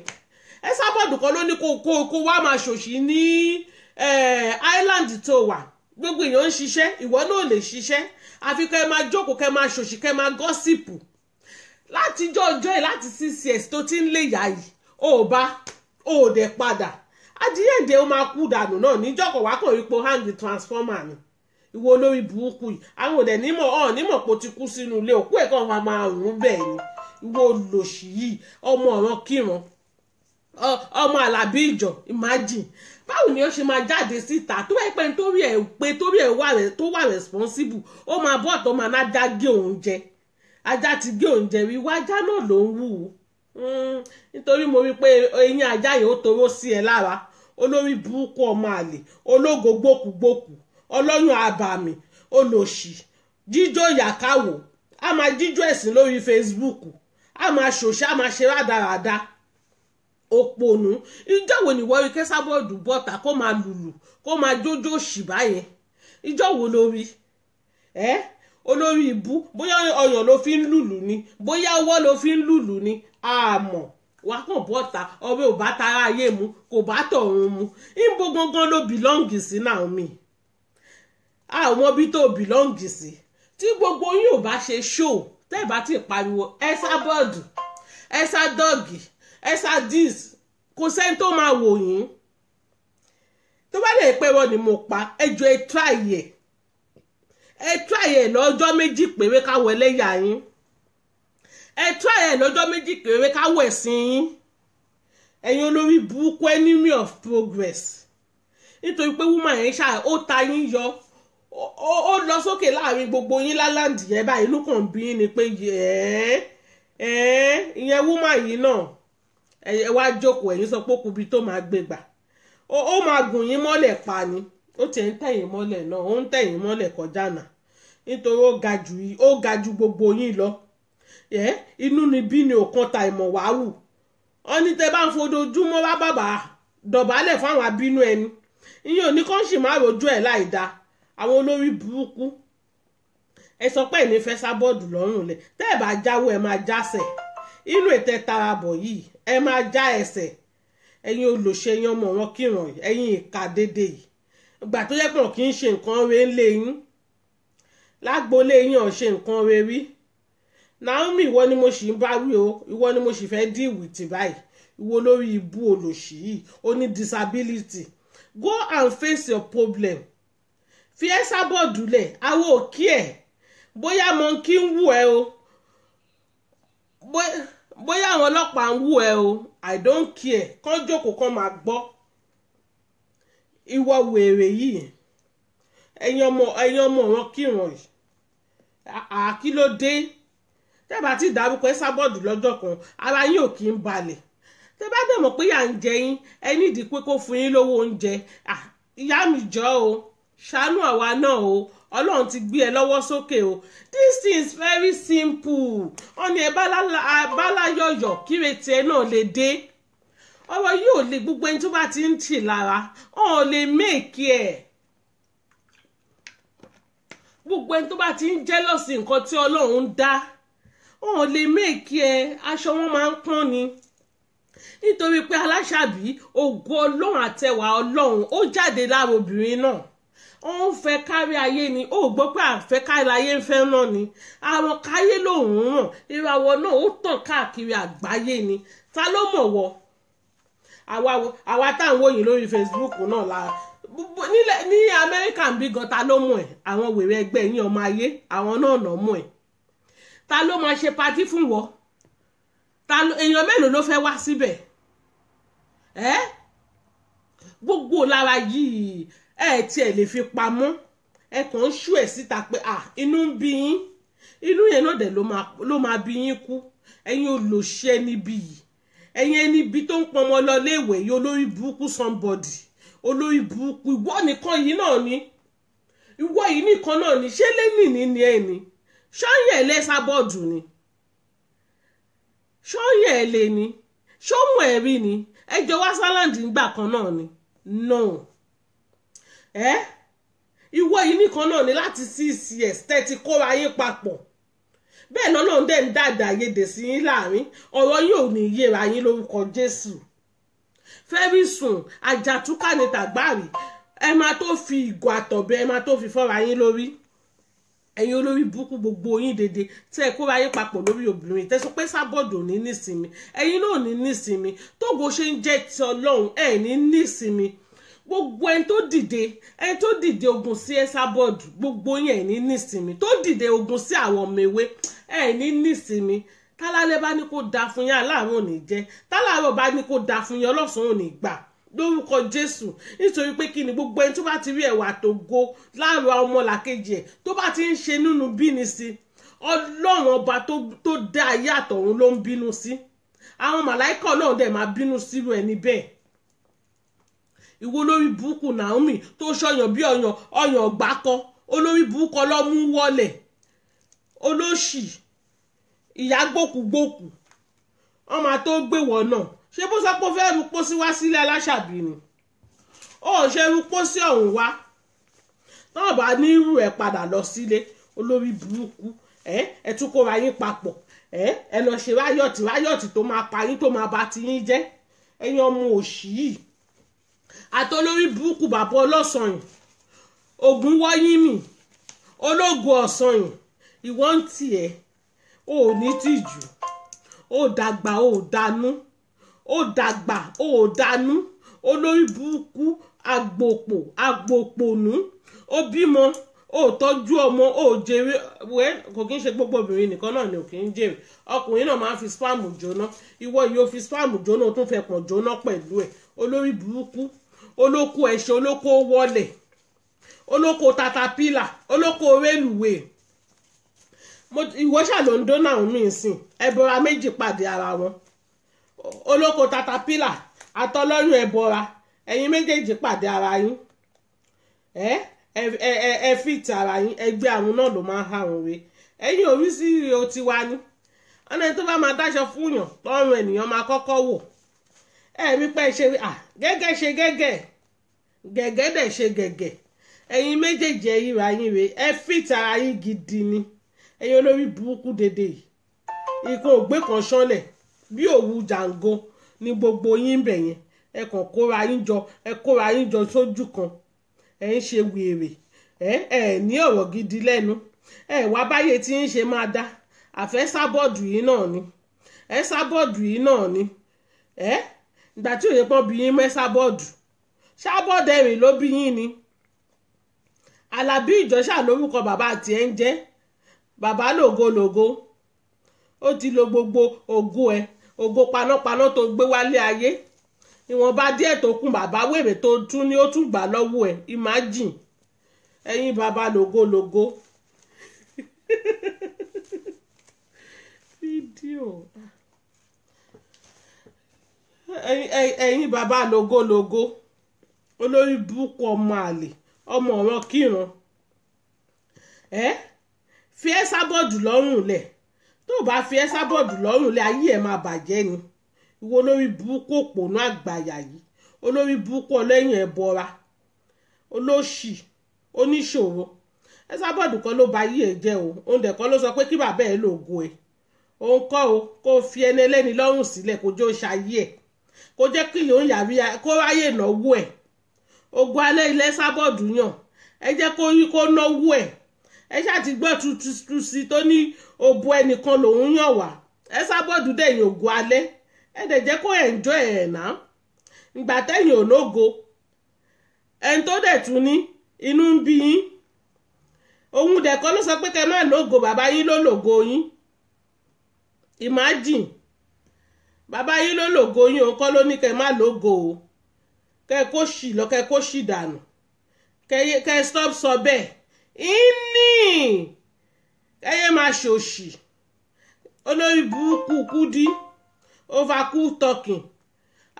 Esabod kan ló ní kó wá máa ṣòṣì ní island tó wà. Gbogbo èèyàn ń ṣiṣẹ́, ìwọ náà lè ṣiṣẹ́. Àfi kẹ́ máa jókòó, kẹ́ máa ṣòṣì, kẹ́ máa gọ́sìpù. Láti ọjọ́ ẹ̀ láti 6 years tó ti ń lé ìyá yìí. Ó dẹ̀ padà. Adìyẹ́ǹdẹ̀ ó máa kú dànù náà níjọ́kọ̀ wá kàn wípé hang the transformer ni. Ìwọ olórí burúkú yìí. Àwọn òdẹ̀ nímọ̀ pé ó ti kú sínú ilé òkú ẹ̀ kan máa rún bẹ́ẹ̀ ni. Ìwọ olòṣì yìí, ọmọ ọ̀ràn kíran. Ọmọ Àlàbí ìjọ, imagine. Báwo ni ó ṣe máa jáde síta tó wáyé pé torí ẹ̀ tó wà responsible ó máa bọ́ ọ̀tọ̀ máa náà já gé òun jẹ. Ajá ti gé òun jẹ wíwá ajá náà ló ń wù ú. Nítorí mo rí pé eyín ajá yìí ó toró sí ẹ lára. Olórí burúkú ọmọ àlè, ológo gbókùgbókù, ọlọ́yàn abàmì, olòṣì, jíjó yàkáwò, a máa jíjó ẹ̀sìn lórí Facebook, a máa ṣòṣì, a máa ṣe rádaràda. Òpònú ìjọ wo ni wọ́n rí Esabod bọ́ta kó máa lùlù kó máa jójó òṣì báyẹn ìjọ wo lórí olórí ibú bóyá ọyàn ló fi ń lùlù ni bóyá ọwọ́ ló fi ń lùlù ni àmọ́ wà kàn bọ́ta ọbẹ̀ ò bá tara ayé mu kò bá tọ̀run mu ìbò gangan ló bìlọ́ǹgì sí Naomi àwọn bí tó bìlọ́ǹgì sí tí gbogbo yín ò bá ṣe ṣóò tẹ́ ẹ̀ bá ti pariwo Esabod Esadog Esadis kò sẹ́ni tó máa wò yín tó bá lè pẹ́ wọ́n ni mo pa ẹjọ́ ẹ try ẹ̀ lọ́jọ́ méjì péré káwọ ẹlẹ́yà yín ẹ try ẹ̀ lọ́jọ́ méjì péré káwọ ẹ̀sìn yín ẹ̀yin olórí burúkú enemy of progress nítorí pé woman yẹn ṣáà ó ta yín yọ ó lọ sókè láàrin gbogbo yín lálàndì yẹn báyìí inú kan bí yín ni pé ìyẹn woman yìí náà ẹ wá jókòó ẹ̀yin sọ pé ó kubi tó máa gbé gbà ó máa gùn yín mọ́lẹ̀ pa ni ó tiẹ̀ ń tẹ̀yìn mọ́lẹ̀ náà ó ń tẹ̀yìn mọ́lẹ̀ kọjá náà nítorí ó ga ju gbogbo yín lọ inú ni bí ni òkan ta ìmọ̀ wá wù ọ ní tẹ bá ń fojoojúmọ́ wá bàbá dọ̀bálẹ̀ fún àwọn abínú ẹni ìyẹn ò ní kán sì má rojú ẹ̀ láì da àwọn olórí burúkú ẹ sọ pé ìní fẹ́ sábọ́ọ̀dù lọ́rùn lẹ̀ tẹ́ ẹ bá jáwọ́ ẹ máa jásẹ̀ inú ètè tarabọ̀ yìí ẹ máa já ẹsẹ̀ ẹ̀yin olùṣe yan ọmọ wọn kíràn ẹ̀yin ìka dédé yìí ìgbà tó yẹ pé wọn kì í ṣe nǹkan rẹ̀ ńlẹ̀ yín lágboolé yín ọ̀ ṣe nǹkan rẹ̀ rí Naomi ìwọ ni mo sì ń bá wí o ìwọ ni mo sì fẹ́ deal with báyìí ìwọ lórí ibú olòṣì yìí ó ní disability go and face your problem fi ẹ́ sábọ̀dù lẹ̀ àwọn òkè ẹ̀ bóyá mọ̀nkí ń wù ẹ́ o bóyá àwọn ọlọ́pàá ń wù ẹ́ o I don't care kán jókòó kán máa gbọ́ ìwọ wèrè yìí ẹ̀yin ọmọ wọn kírun yìí kí ló dé tẹ́ bá ti dárúkọ ẹ sábọ̀dù lọ́jọ́ kan ara yín ò kí ń balẹ̀ tẹ́ bá dẹ̀ mọ̀ pé yà ń jẹ yín ẹ nídìí pé kó fún yín lówó oúnjẹ ìyá mi jọ o ṣàánú àwa náà o Ọlọ́run ti gbé ẹ lọ́wọ́ sókè o this thing is very simple ọ̀nì ẹ̀ báláyọ̀yọ̀ kírètì ẹ náà lè dé ọ̀rọ̀ yóò lè gbogbo ẹni tó bá ti ń tì lára ọ̀ lè méèkì ẹ̀ gbogbo ẹni tó bá ti ń jẹ́lọ́sì nǹkan tí Ọlọ́run ń dá ọ̀ lè méèkì ẹ̀ aṣọ wọn máa ń pọ́n ni nítorí pé Aláṣàbí ògo Ọlọ́run àtẹwà Ọlọ́run ó jáde lára obìnrin náà ó ń fẹ́ kárí ayé ni ó gbọ́ pé àfẹ́ kárí ayé ń fẹ́ náà ni àwọn káyé lòun ràn ìràwọ̀ náà ó tàn káàkiri àgbáyé ni ta ló mọ̀ wọ́ àwa táwọn wòyìn lórí Facebook náà la ní Amẹ́ríkà ń bí gan ta ló mọ̀ ẹ́ àwọn wèrè ẹgbẹ́ yín ọmọ ayé àwọn náà nà mọ̀ ẹ́ ta ló máa ṣe patí fún wọ́ èèyàn mélòó ló fẹ́ wá síbẹ̀ gbogbo lára yìí tiẹ̀ lè fi pamọ́ ẹ kàn ń ṣú ẹ̀ síta pé inú ń bí yín inú yẹn náà dẹ̀ ló máa bí yín kú ẹ̀yin olóṣè níbí yìí ẹ̀yin ẹni bí tó ń pọnmọ lọ léèwé yìí olórí burúkú somebody olórí burúkú ìwọ nìkan yìí náà ni ìwọ yìí nìkan náà ni ṣé lẹ́nìí ni ẹ ni ṣọ́yẹ̀ lẹ́sàbọ̀dù ni ṣọ́yẹ̀ lè ní ṣọ́mù ẹ̀rí ni ẹjọ́ wá sálàndì ńgbà kan náà ni no ìwọ yìí nìkan náà ni láti 6 years tẹ́tí kóra yín papọ̀ bẹ́ẹ̀ lọ́nà dẹ̀ ń dàda yédè sí yín láàrin ọ̀rọ̀ yóò ní yéra yín lórúkọ Jésù very soon àjàtúkà ní tàgbáàrí ẹ máa tó fi ìgò àtọ̀bẹ ẹ máa tó fi fọ́ra yín lórí ẹ̀yin olórí burúkú gbogbo yín dédé tẹ́ ẹ kóra yín papọ̀ lórí obìnrin tẹ́ sọ pé sábọ̀dù ní nísinmi ẹ̀yin náà ní nísinmi tógo ṣe ń jẹ́ ti Ọlọ́run ẹ̀ ní nísinmi gbogbo ẹni tó dìde ogun sí Ẹsábọ̀dù gbogbo yẹn ní nísinmi tó dìde ogun sí àwọn ọmọ ewé ní nísinmi tálálẹ́ bá ní kó da fún yín aláàrùn ò ní jẹ́ tálàrọ̀ bá ní kó da fún yín ọlọ́sàn ò ní gbà lórúkọ Jésù nítorí pé kí ni gbogbo ẹni tó bá ti rí ẹwà tó go láàrọ̀ ọmọlàkejì ẹ̀ tó bá ti ń ṣe nínú bíni sí Ọlọ́run ọba tó dá ayé àtọ̀run ló ń bínú sí àwọn màláìkà Ọlọ́run dẹ̀ máa bínú sírú ẹni bẹ́ẹ̀ ìwọ olórí burúkú Naomi tó ṣọyàn bí ọyàn gbákọ olórí burúkú ọlọ́mú wọlẹ̀ olóṣì ìyá gbòkúgbòkú ọmọ tó gbéwọ̀ náà ṣé bó sọ pé ó fẹ́ rúpó sí wá sílé Aláṣàbí ni ó ṣe rúpó sí ọ̀hún wá náà bá ní irú ẹ̀ padà lọ sílé olórí burúkú ẹ tún kóra yín papọ̀ ẹ lọ ṣe ráyọ̀tì tó máa pa yín tó máa bà ti yín jẹ́ ẹ̀yin ọmọ òṣì yìí àtolórí burúkú bàbá ọlọ́sàn yìí ògùn wọ́yìn mi ológun ọ̀sán yìí ìwọ ń tiẹ̀ ò ní tìjú ó dàgbà ó dànù ó dàgbà ó dànù olórí burúkú àgbòpònú ó bímọ ó tọ́jú ọmọ ó jèrè kò kí ń ṣe gbogbo obìnrin nìkan náà ni ò kí ń jèrè ọkùnrin náà máa ń fi spam jóná ìwọ yìí ó fi spam jóná ó tún fẹ́ pọ̀n jóná pẹ̀lú ẹ̀ olórí burúkú olóko ẹ̀ṣẹ̀ olóko wọlẹ̀ olóko tatapila olóko rélùwé ìwọ ṣàlóńdó náà mí sìn ẹbọra méjì pàdé ara wọn olóko tatapila àtọlọ́yún ẹ̀bọra ẹ̀yin méjèèjì pàdé ara yín ẹ fìtì ara yín ẹgbẹ́ àwọn náà ló máa ń ha àwọn òwe ẹ̀yin orí sí o ti wá ní ọ̀nà tó bá máa dáṣọ fún yàn lọ́rùn ènìyàn máa kọ́kọ́ wò ẹ̀mí pẹ́ ṣe gẹ́gẹ́ ṣe gẹ́gẹ́ gẹ́gẹ́ dẹ̀ ṣe gẹ́gẹ́ ẹ̀yin méjèèjì ẹ̀yin ra yín rè ẹ fìtì ara yín gidi ni ẹ̀yin olórí burúkú dédé yìí ikọ̀ ògbé kan ṣánlẹ̀ bí òwú jàǹgó ní gbogbo yín bẹ̀ yẹn ẹ kàn kóra yín jọ sójú kan ẹ ń ṣe wèrè ẹ ní ọ̀rọ̀ gidi lẹ́nu ẹ wá báyé tí ń ṣe máa dá àfẹ́ sábọ́ọ̀dù yìí náà ni ẹ sábọ́ọ̀dù yìí náà ni ìgbà tí òye pọ́n bí yín mẹ́ sábọ́ọ̀dù sábọ́ọ̀dù ẹ̀rìn ló bí yín ni Alábí Ìjọ̀ṣà lórúkọ bàbá àti ẹ̀ ń jẹ́ bàbá lògològo ó ti lo gbogbo ògo panápaná tó gbé wálé ayé ìwọ̀nba díẹ̀ tó kún bàbá wèrè tó tún ní ó tún gbà lọ́wọ́ ẹ̀ imagine ẹ̀yin bàbá lògològo fídíò ẹ̀yin bàbá lògològo olórí burúkú ọmọ àlè ọmọ ọ̀ràn kíran fi ẹ́ sábọ́ọ̀dù lọ́rùn lẹ̀ tó bá fi ẹ́ sábọ́ọ̀dù lọ́rùn lẹ̀ ayé ẹ̀ máa bàjẹ́ ni ìwọ olórí burúkú òpònú àgbàyà yìí olórí burúkú ọlẹ́yìn ẹ̀bọra olóṣì oníṣòro ẹ sábọ́ọ̀dù kan ló ba ayé ẹ̀ jẹ́ o òun dẹ̀ kan ló sọ pé kí bàbá ẹ̀ lògo ẹ̀ òun kọ́ o kó fi ẹni ẹlẹ́ni lọ́rùn sílẹ̀ kó jẹ́ òṣàyé ẹ̀ kó jẹ́ kí yòó yàrí kó ráyè náwó ẹ̀ ogun alẹ́ ilẹ̀ sábọ́ọ̀dù yàn ẹ jẹ́ kó yí kó náwó ẹ̀ ẹ ṣáà ti gbọ́ tuntun sí tó ní òbò ẹnìkan lòún yàn wá ẹ sábọ́ọ̀dù dẹ̀yìn ogun alẹ́ ẹ dẹ̀ jẹ́ kó enjoy ẹ̀ náà ìgbà tẹ̀yìn ológo ẹni tó dẹ̀ tún ní inú ń bí yín òun dẹ̀ kọ́ ló sọ pé kẹ́ má lógo bàbá yín ló lògo yín imagine bàbá yín ló lògo yín òun kọ́ ló ní kẹ́ má lógo o kẹ́ kó ṣì lọ kẹ́ kó ṣì dànù kẹ́ stop sọ bẹ́ẹ̀ ìní kẹ́yẹ́ máa ṣòṣì olórí burúkú Kúdí overcool talking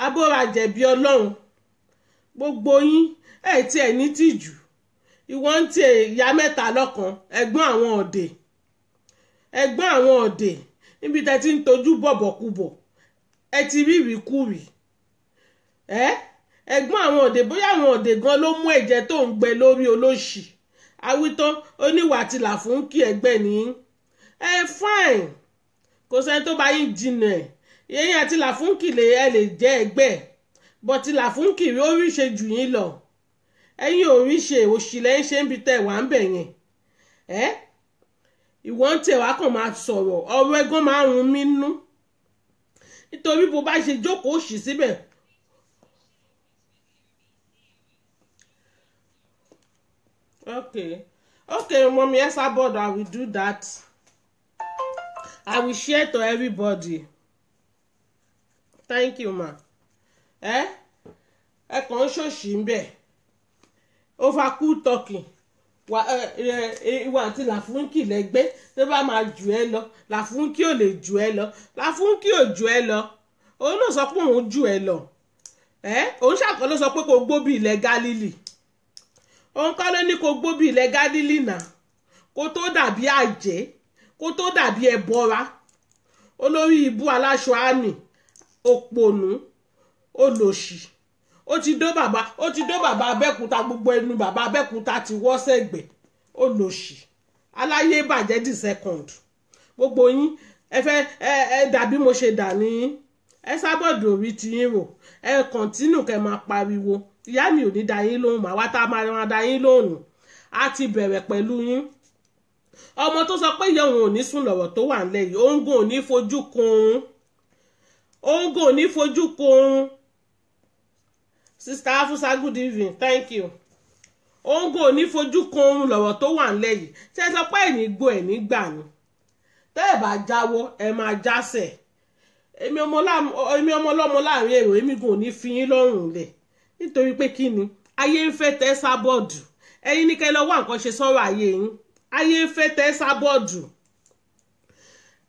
abóra jẹ̀bi ọlọ́run gbogbo yín tí ẹ̀ ní tìjú ìwọ́n ń tiẹ̀ ìyá mẹ́ta lọ́kan ẹ̀gbọ́n àwọn ọ̀dẹ̀ níbi tẹ́ ti ń tojú bọ̀bọ̀kúbọ̀ ẹ ti rí ìrìkúrì ẹ̀gbọ́n àwọn ọ̀dẹ̀ bóyá àwọn ọ̀dẹ̀ gan ló mú ẹ̀jẹ̀ tó ń gbẹ lórí olóṣì awítán oníwà tìlà fún kí ẹgbẹ́ ní fine kò sẹ́ni tó bá yín jìnnà yẹ́yìn àti làfúnkì ẹ lè jẹ́ ẹgbẹ́ bọ́ ti làfúnkì rí oríṣe jù yín lọ ẹ̀yin oríṣe òṣìlẹ̀ ń ṣe ń bi tẹ̀ wá ń bẹ̀ yẹn ìwọ́n tẹ̀ wá kàn máa sọ̀rọ̀ ọ̀rọ̀ ẹ̀gán máa ń rún mí nú nítorí bó bá ṣe jókòó òṣì síbẹ̀ okay mommy Esabod, I will do that. I will share to everybody. Thank you ma. Ẹ kàn ń ṣòṣì ń bẹ̀ overcool talking ìwà àti làfúnkì lẹ́gbẹ́ tó bá máa jù ẹ́ lọ làfúnkì ò lè jù ẹ́ lọ làfúnkì ò jù ẹ́ lọ òun náà sọ pé òun jù ẹ́ lọ òun ṣàkọ́ ló sọ pé kò gbó bí ilẹ̀ Gálílì òun kọ́ ló ní kò gbó bí ilẹ̀ Gálílì náà kó tó dàbí àjẹ́ kó tó dàbí ẹbọra olórí ibú aláṣọ àmì òpònú olòṣì ó ti dó bàbá Abẹ́òkúta gbogbo ẹnu bàbá Abẹ́òkúta ti wọ́ sẹ́gbẹ̀ olòṣì aláyé bàjẹ́ the second gbogbo yín ẹ fẹ́ ẹ dàbí mo ṣe dà ní Esabod orí ti yín rò ẹ kọ̀ntínù kẹ́ máa pariwo ìyá mi ò ní dá yín lóhùn màá wá tá a máa dá yín lóhùn á ti bẹ̀rẹ̀ pẹ̀lú yín ọmọ tó sọ pé ìyá òun ò ní sùn lọ́rọ̀ tó wà nílẹ̀ yìí òun gò ní fojú kun Sister Afusa, good evening, thank you. Òun gò ní fojú kun lọ́rọ̀ tó wà nílẹ̀ yìí ṣé ẹ sọ pé ẹ̀ní gbọ́ ẹ̀ní gbà ni tẹ́ ẹ bá jáwọ́ ẹ máa jásẹ̀ èmi ọmọ ọlọ́mọ láàrin èrò èmi gò ní fi yín lọ́rùn lẹ̀ nítorí pé kí ni ayé ń fẹ́ tẹ́ Esabod ẹ̀yin ní kẹ́ lọ wá nǹkan ṣe sọ́rọ̀ ayé yín ayé ń fẹ́ tẹ́ Esabod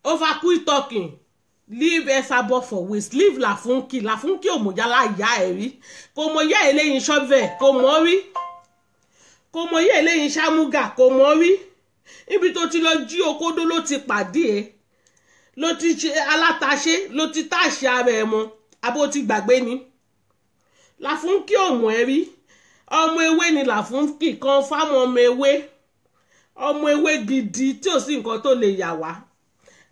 overcool talking leave Esabod for waste, leave Lafunky ò mọ̀ yálà ìyá ẹ̀ rí, kò mọ̀ ìyá ẹ̀ lẹ́yìn shovel, kò mọ̀ rí, kò mọ̀ ìyá ẹ̀ lẹ́yìn Shamuga, kò mọ̀ rí. Ibi tó ti lọ jí okódó ló ti pàdé ẹ̀, ló ti ṣe alátaṣe, ló ti táṣe ara ẹ̀ mọ́, abó ti gbàgbé ni. Lafunky ò mọ̀ ẹ́ rí, ọmọ ewé ni Lafunky kan fáwọn ọmọ ewé gidi tí ò sí nǹkan tó lè yà wá.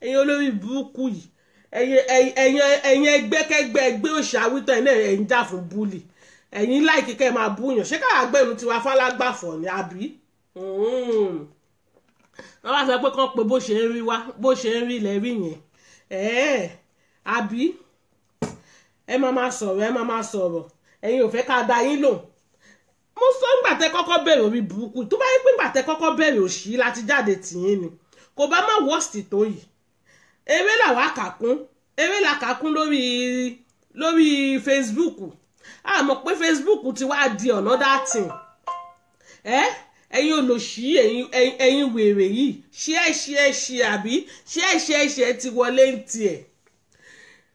Ẹ̀yin olórí burúkú yìí, ẹ̀yin ẹgbẹ́kẹ́gbẹ́ ẹgbẹ́ òṣàwítọ̀ ẹ̀ náà ẹ̀ ń jà fún búlì, ẹ̀yin láìkí kẹ́ máa búyàn, ṣé káà gbẹ̀rù tiwa fálágbàfọ̀ ni àbí? Wọ́n bá sọ pé kán pé bó ṣe ń rí wá, bó ṣe ń rí lẹ́rí yẹn, àbí? Ẹ máa sọ̀rọ̀, ẹ̀yin ò fẹ́ ká dá yín lò. Mo sọ ńgbà tẹ́ kọ́kọ́ bẹ̀rẹ̀ orí burúkú, tó bá yẹ pé ńgbà tẹ́ kọ́kọ́ bẹ̀rẹ̀ òṣì láti jáde tìyín ni, kò bá má worst tó yìí. Eré làwa kàkún lórí Facebook. A mọ̀ pé Facebook ti wá di another thing. Ẹ̀yin olòṣì, ẹ̀yin wèrè yìí, ṣe àbí ṣe ti wọlé ń tiẹ̀.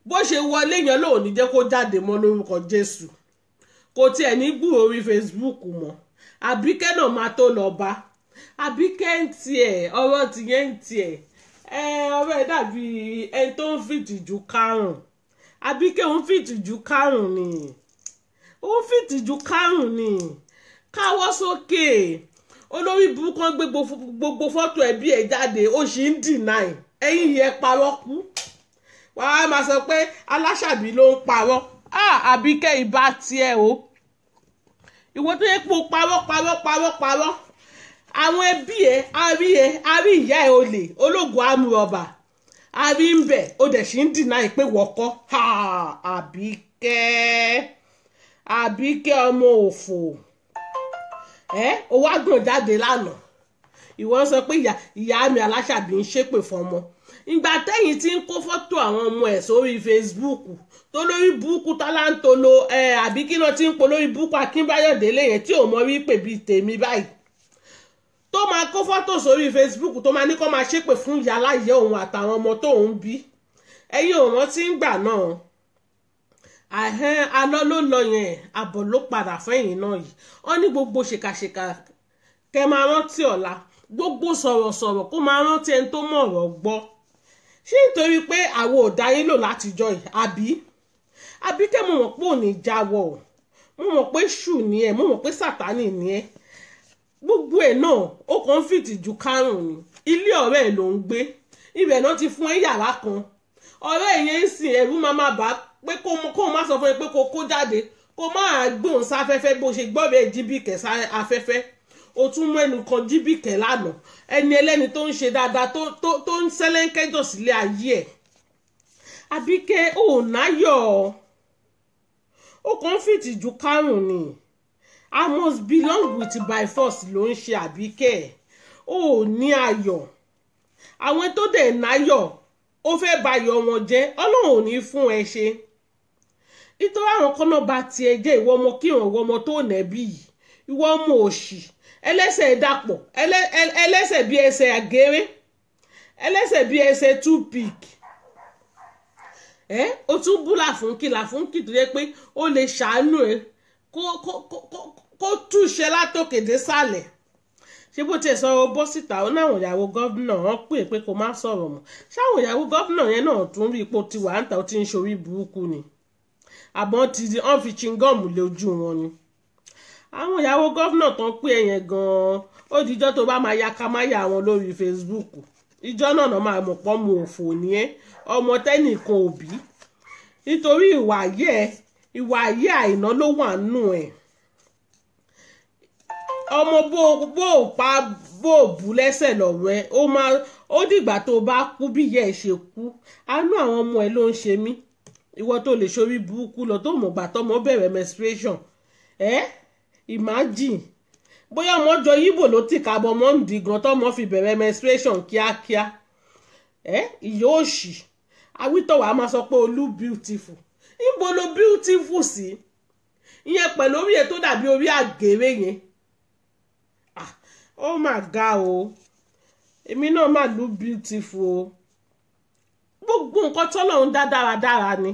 Bó ṣe wọlé yẹn lóò ní jẹ́ kó jáde mọ́ lórúkọ Jésù. Kò tiẹ̀ ní gbúròó orí Facebook mọ́. Àbíkẹ́ náà máa tó lọ bá. Àbíkẹ́ ń tiẹ̀, ọ̀rọ̀ tìyẹn ń tiẹ̀. Ọ̀rọ̀ ẹ̀ dàbí ẹni tó ń fìtìjú kárùn. Àbíkẹ́ ń fìtìjú kárùn ni. Ó ń fìtìjú kárùn ni. Káwọ́ sókè. Olórí burúkú gbé gbogbo fọ́tò ẹbí ẹ̀ jáde, ó sì ń deny. Ẹ̀yin yẹn parọ́ kú. Wàá máa sọ pé Aláṣàbí ló ń parọ́. Àbíkẹ́ ìbá tiẹ̀ o. Ìwọ tó yẹ pé o parọ́. Àwọn ẹbí ẹ̀, a rí ìyá ẹ̀ olè, ológun amúrọ̀bà. A rí ń bẹ̀, ó dẹ̀ sì ń deny pé wọ́kọ́. Àbíkẹ́ ọmọ òfò. Ó wá gbọ̀n jáde lánàá. Ìwọ sọ pé ìyá mi Aláṣàbí ń ṣépè fọmọ. Ìgbà tẹ́yìn tí ń kó fọ́tò àwọn ọmọ ẹ̀ sórí Facebook tó lórí burúkú tálántolo àbí kí náà ti ń polórí burúkú Akínbáyọ̀dé lẹ́yìn tí ò mọ rí pè bíi tèmi báyìí tó máa kó fọ́tò sórí Facebook tó máa ní kó máa ṣépè fún ìyá aláìyé òun àtàwọn ọmọ tó ń bí. Ẹ̀yin ò rántí ń gbà náà alọ́ ló lọ yẹn àbọ̀ ló padà fẹ́yìn náà yìí. Wọ́n ní gbogbo ṣèkàṣèkà kẹ́ máa rántí ọ̀la, gbogbo sọ̀rọ̀sọ̀rọ̀ kó máa rántí ẹni tó mọ̀ ọ̀rọ̀ gbọ́. Ṣé nítorí pé àwọn ò dá yín lò látijọ́ yìí àbí kẹ́ mo mọ̀ pé ò ní jáwọ́, mo mọ̀ pé ṣù ni ẹ, mo mọ̀ pé Sátánì ni ẹ. Gbogbo ẹ̀ náà ó kàn ń fìtìjú kárùn ni. Ilé ọ̀rẹ́ ẹ̀ ló ń gbé, ibẹ̀ náà ti fún ẹ yàrá kan. Ọ̀rẹ́ yẹn ń sìn ẹ̀rú máa bá pé kó má sọ fún ẹ pé kó jáde, kó má gbóhùn sáfẹ́fẹ́ bó ṣe gbọ́bẹ̀ jíbìkẹ́ afẹ́fẹ́. O tún mú ẹnu kan jíbìkẹ́ lánàá, ẹni ẹlẹ́ni tó ń ṣe dáadáa tó ń sẹ́lẹ̀ńkẹ́jọ sílé ayé ẹ̀. Àbíkẹ́ ò náyọ̀, ó kàn ń fìtìjú kárùn ni. I must belong with by force ló ń ṣe Àbíkẹ́, ó ní ayọ̀. Àwọn tó dẹ̀ náyọ̀ ó fẹ́ bayọ̀ wọn jẹ́, Ọlọ́run ò ní fún ẹ ṣe. Nítorí àwọn kan náà bá tiẹ̀ jẹ́ ìwọ ọmọ kírun, ìwọ ọmọ tó nẹ́bí yìí, ìwọ ọmọ òṣì, ẹlẹ́sẹ̀ dàpọ̀, ẹlẹ́sẹ̀ bí ẹsẹ̀ àgéré, ẹlẹ́sẹ̀ bí ẹsẹ̀ toothpick. Ó tún bú Láfúnkì tó yẹ pé ó lè ṣàánú ẹ kó túṣe látòkè dé sàlẹ̀. Ṣé bó tiẹ̀ sọ̀rọ̀ bọ́ síta ó náwọn ìyàwó gọ́vnà wọn pé kó má sọ̀rọ̀ mọ́. Ṣáwọn ìyàwó gọ́vnà yẹn náà tún rí ipò tiwa ń ta ó ti ń ṣorí burúkú ni. Àbọ̀n wọ́n fi chingom lé ojú wọn ni. Àwọn ìyàwó gọ́vnà tán pé ẹ̀yẹn gan-an ó dijọ́ tó bá máa ya kamáyà wọn lórí Facebook. Ìjọ náà máa mọ̀ pọ́ mu òfò ní ẹ́, ọmọ tẹ́nìkan òbí. Nítorí ìwà ayé àìná ló wà nù ẹ̀. Ọmọ bó bú lẹ́sẹ̀ lọ́rọ̀ ẹ, ó dìgbà tó bá kú bí ìyá ẹ̀ ṣe kú. Àánú àwọn ọmọ ẹ ló ń ṣe mí. Ìwọ tó lè ṣorí burúkú lọ tó mọ̀ gbà tọ́mọ bẹ̀rẹ̀ menstruation. Imagine bóyá ọmọ jọ yíbò ló tì kábọ̀ mọ́ ń di gan tọ́mọ fi bẹ̀rẹ̀ menstruation kíákíá. Ìyá òṣì awítọ̀wà á máa sọ pé olú beautiful. Níbo lo beautiful sí? Ìyẹn pẹ̀lú orí ẹ̀ tó dàbí orí àgèrè yẹn. Ó mà ga o, èmi náà mà look beautiful o. gbogbo nǹkan tọ́lọ́run dá dáradára ni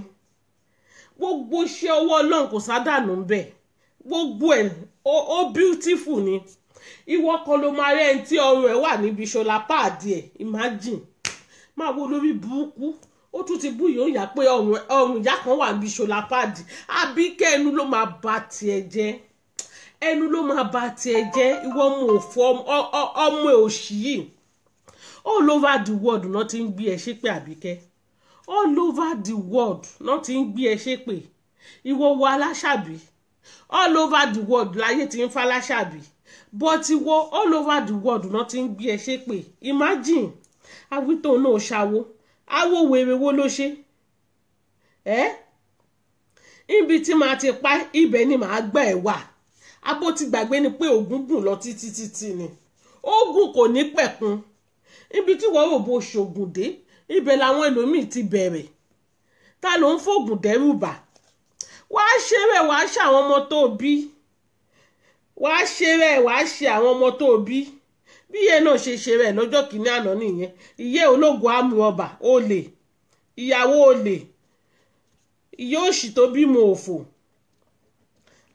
gbogbo iṣẹ́ ọwọ́ Ọlọ́run kò sádànù ń bẹ̀ gbogbo ẹ̀ ó beautiful ni ìwọ kan ló máa rẹ́ ẹni tí ọrùn ẹ̀ wà níbi ṣọlá páàdì ẹ̀ imagine máa wo lórí burúkú ó tún ti bú yóò yá pé ọrùn ìyá kan wà níbi ṣọlá páàdì Àbíkẹ́ ẹnu ló máa bà tiẹ̀ jẹ́ ẹnu ló máa bà tiẹ̀ jẹ́ ìwọ ọmọ òfò ọmọ òṣì yìí all over the world náà ti ń gbé ẹ ṣépè Àbíkẹ́ all over the world náà ti ń gbé ẹ ṣépè ìwọ wo Aláṣàbí all over the world láyé ti ń fa Aláṣàbí but ìwọ all over the world náà ti ń gbé ẹ ṣépè imagine awító náà ṣàwó awo wèrè wo ló ṣe ibi tí màá ti pa ibẹ̀ ni màá gbà ẹ̀ wà abó ti gbàgbé ni pé ògùn gùn lọ títí ni ògùn kò ní pẹ̀kun ibi tí wọ́n rò bó ṣògùn dé ibẹ̀ làwọn ẹlòmíì ti bẹ̀rẹ̀ ta ló ń fògùn dẹ́rù bà wàá ṣe rẹ̀ wàá ṣe àwọn ọmọ tó bí wàá ṣe rẹ̀ wàá ṣe àwọn ọmọ tó bí bí iye náà ṣe ṣe rẹ̀ lọ́jọ́ kìíní àná nìyẹn ìyẹ́ ológun amúrọ̀bà olè ìyàwó olè ìyẹ́ òṣì tó bímọ òfò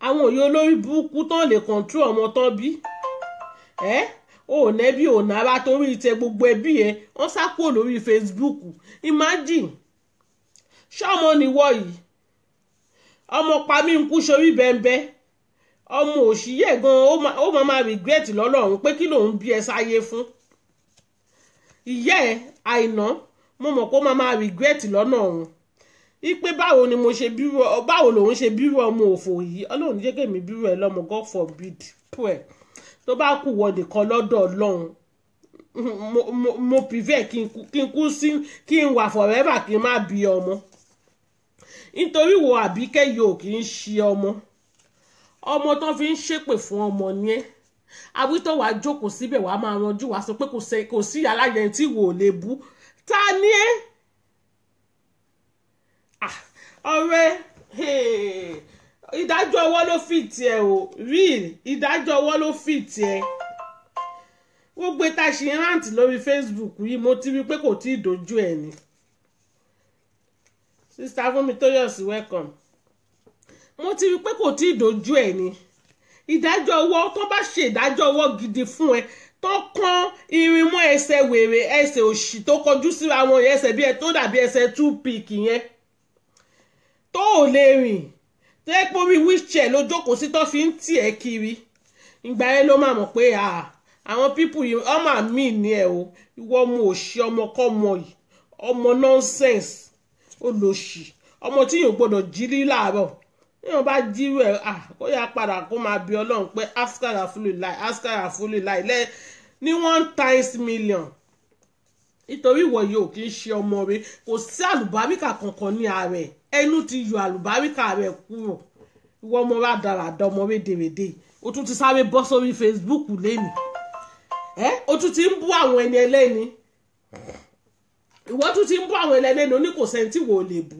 àwọn òye olórí burúkú tán lè kọ̀ǹtró ọmọ tán bí ò nẹ́bí ò nára torí tẹ gbogbo ẹbí ẹ wọ́n sá kúrò lórí Facebook imagine ṣọ́mọ nìwọ yìí ọmọ pa mí ń kú sórí bẹ́ńbẹ́ ọmọ òṣìyẹ gan ó máa regret lọ́lọ́run pé kí lòun bí ẹ sáyé fún ìyá ẹ Àìná mo mọ̀ pé ó máa regret lọ́nà ọ̀run ipe báwo ni mo ṣe bírú báwo lòun ṣe bírú ọmọ òfò yìí Ọlọ́run jẹ́ kèmí bírú ẹ lọ́mọ God forbid pray tó bá kù wọ nìkan lọ́dọ̀ Ọlọ́run mo prefer kí n kú sí kí n wà forever kí n má bí ọmọ nítorí wo Àbíkẹ́ yóò kì í ṣe ọmọ tán fi ń ṣépè fún ọmọ ni ẹ́ àwítọ́ wàá jókòó síbẹ̀ wàá máa ranjú wàá sọ pé kò sí aláyẹn tí wò lè bú ta ni ẹ́ ọ̀rẹ́ ìdájọ́ ọwọ́ ló fi tiẹ̀ o real ìdájọ́ ọwọ́ ló fi tiẹ̀ gbogbo tá a ṣe rántí lórí Facebook yìí mo ti rí pé kò tí ì dojú ẹ̀ ni Sister Fúnmi Tóyọ̀sí welcome mo ti rí pé kò tí ì dojú ẹ̀ ni ìdájọ́ ọwọ́ tó bá ṣe ìdájọ́ ọwọ́ gidi fún ẹ tó kán irin mọ́ ẹsẹ̀ wèrè ẹsẹ̀ òṣì tó kọjú síra wọn ẹsẹ̀ bí ẹ tó dàbí ẹsẹ̀ 2pick yẹn tó ò lè rìn tó yẹ pé orí wheelchair ló jókòó sí tó fi ń tì ẹ́ kiri ìgbà yẹn ló máa mọ̀ pé àwọn pípù yìí ọmọ mi ni ẹ o ìwọ ọmọ òṣì ọmọ kọ́mọ yìí ọmọ nonsense olòṣì ọmọ tí yóò gbọdọ̀ jí rí láàárọ̀ yóò bá jíru ẹ̀ kó yá padà kó máa bí Ọlọ́run pé askara fúlì láì ní 1x1,000,000 nítorí ìwọ yìí ò kì í ṣe ọmọ rẹ kò sí àlùbáríkà kankan ní ààrẹ ẹnu ti yọ àlùbáríkà rẹ kúrò ìwọ ọmọ rà dáradá ọmọ rédèrèdè o tún ti sáré bọ́ sórí Facebook lẹ́nu o tún ti ń bú àwọn ẹni ẹlẹ́ni ìwọ tún ti ń bú àwọn ẹlẹ́ni oní kò sẹ́ni tí wò ó lè bú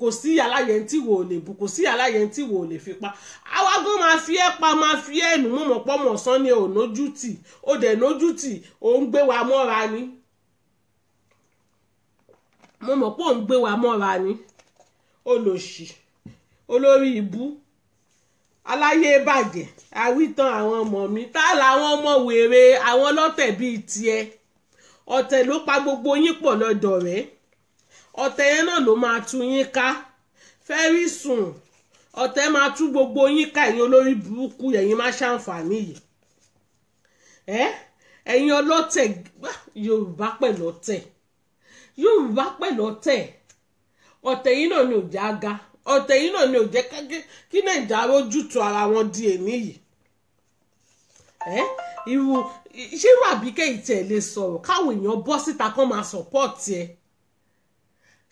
kò sí aláyẹn tí wò ó lè bú kò sí aláyẹn tí wò ó lè fi pa àwa gan máa fi ẹ́ pa máa fi ẹ́ nù mọ̀ pọ́ mọ̀ sán ni ò nójú tì ó dẹ̀ nójú tì ó ń gbé wa mọ́ra ni mo mọ̀ pé ó ń gbé wa mọ́ra ni olòṣì olórí ibú aláyé bàjẹ́ àwítán àwọn ọmọ mi tá làwọn ọmọ wèrè àwọn ọlọ́tẹ̀ bíi tiẹ̀ ọ̀tẹ̀ ló pa gbogbo yín pọ̀ lọ́dọ̀ rẹ̀ ọ̀tẹ̀ yẹn náà ló máa tú yín ká fẹ́rí sùn ọ̀tẹ̀ máa tú gbogbo yín ká ẹ̀yin olórí burúkú ẹ̀yin má ṣàǹfààní yìí ẹ̀yin ọlọ́tẹ̀ Yorùbá pẹ̀lú ọ̀tẹ̀ Yorùbá pẹ̀lú ọ̀tẹ̀ ọ̀tẹ̀ yìí náà ni ò já ga ọ̀tẹ̀ yìí náà ni ò jẹ́ kí Nàìjíríà rójútu ara wọn di èní yìí irú ṣírú Àbíkẹ́ ìtẹ̀ lè sọ̀rọ̀ káwọn èèyàn bọ́ síta kán máa sọ̀pọ̀tì ẹ̀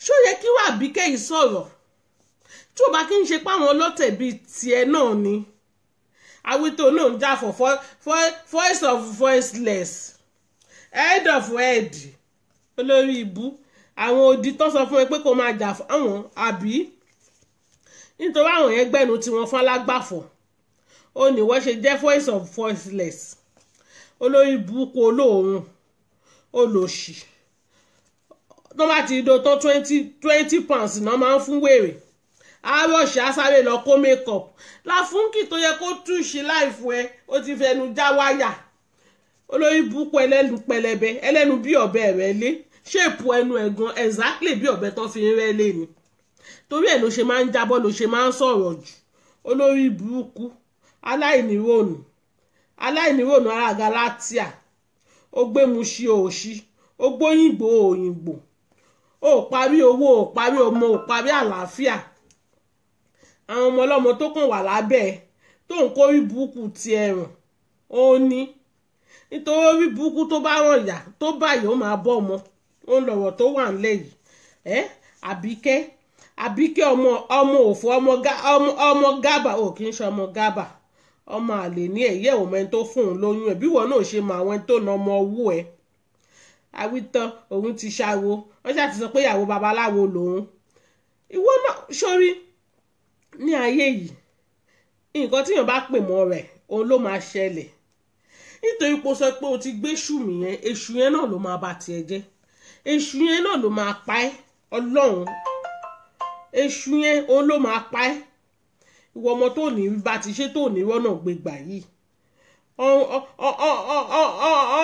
ṣó yẹ kí wà Àbíkẹ́ yìí sọ̀rọ̀ tí ò bá kí n ṣe páwọn ọlọ́tẹ̀ bíi tiẹ̀ náà ni Awító náà ń jà for voice of voiceless head of head olórí ibú àwọn odi tó sọ fún ẹ pé kó máa jà fún àwọn àbí nítorí àwọn yẹn gbẹ́nu tí wọ́n fún alágbàfọ̀ ó ní wọ́n ṣe jẹ́ voice of voiceless olórí burúkú olóòórùn olòṣì tó bá ti do tó 20 pounds náà máa ń fún wèrè àárọ̀ṣì asáré lọ kó makeup Láfúnkì tó yẹ kó túṣì láìfù ẹ ó ti fẹnu já wáyà olórí burúkú ẹlẹ́nu pẹlẹbẹ ẹlẹ́nu bí ọ̀bẹ rẹ̀ lé ṣèpù ẹnu ẹ̀gàn exactly bí ọ̀bẹ tó fi ń rẹ́ lé ni torí ẹ̀ ló ṣe máa ń jábọ́ ló ṣe máa ń sọ̀rọ̀ jù olórí burúkú aláìnírònú ara Galatia ó gbé mu ṣe òṣì ó gbóyìnbó òyìnbó ó parí owó ó parí ọmọ ó parí àlàáfíà àwọn ọmọ ọlọ́mọ tó kàn wà lábẹ́ ẹ̀ tó ń kórí burúkú ti ẹ̀rùn ó ní nítorí orí burúkú tó bá ràn yà tó báyìí ó máa bọ́ ọmọ ó ń lọ̀rọ̀ tó wà nílẹ̀ yìí Àbíkẹ́ ọmọ òfò ọmọ gábà ò kì í ṣe ọmọ gábà ọmọ àlè ní ẹ̀yẹ́ òun ẹni tó fún un lóyún ẹ̀ bí wọn náà ṣe mọ àwọn ẹni tó na ọmọ owó ẹ̀ àwítán òun ti ṣàwo wọ́n ṣáà ti sọ pé ìyàwó babaláwo lòun ìwọ náà sórí ní ayé yìí nǹkan tíyàn bá pè mọ́ rẹ̀ òun ló máa ṣẹlẹ̀ nítorí pé ó sọ pé o ti gbé èṣù mi yẹn èṣù yẹn náà ló máa bà tiẹ̀ jẹ́ èṣù yẹn náà ló máa pa ẹ́ Ọlọ́run èṣù yẹn òun ló máa pa ẹ́ ìwọ ọmọ tó ní bá ti ṣe tó ní rọ́nà gbégbà yìí ọ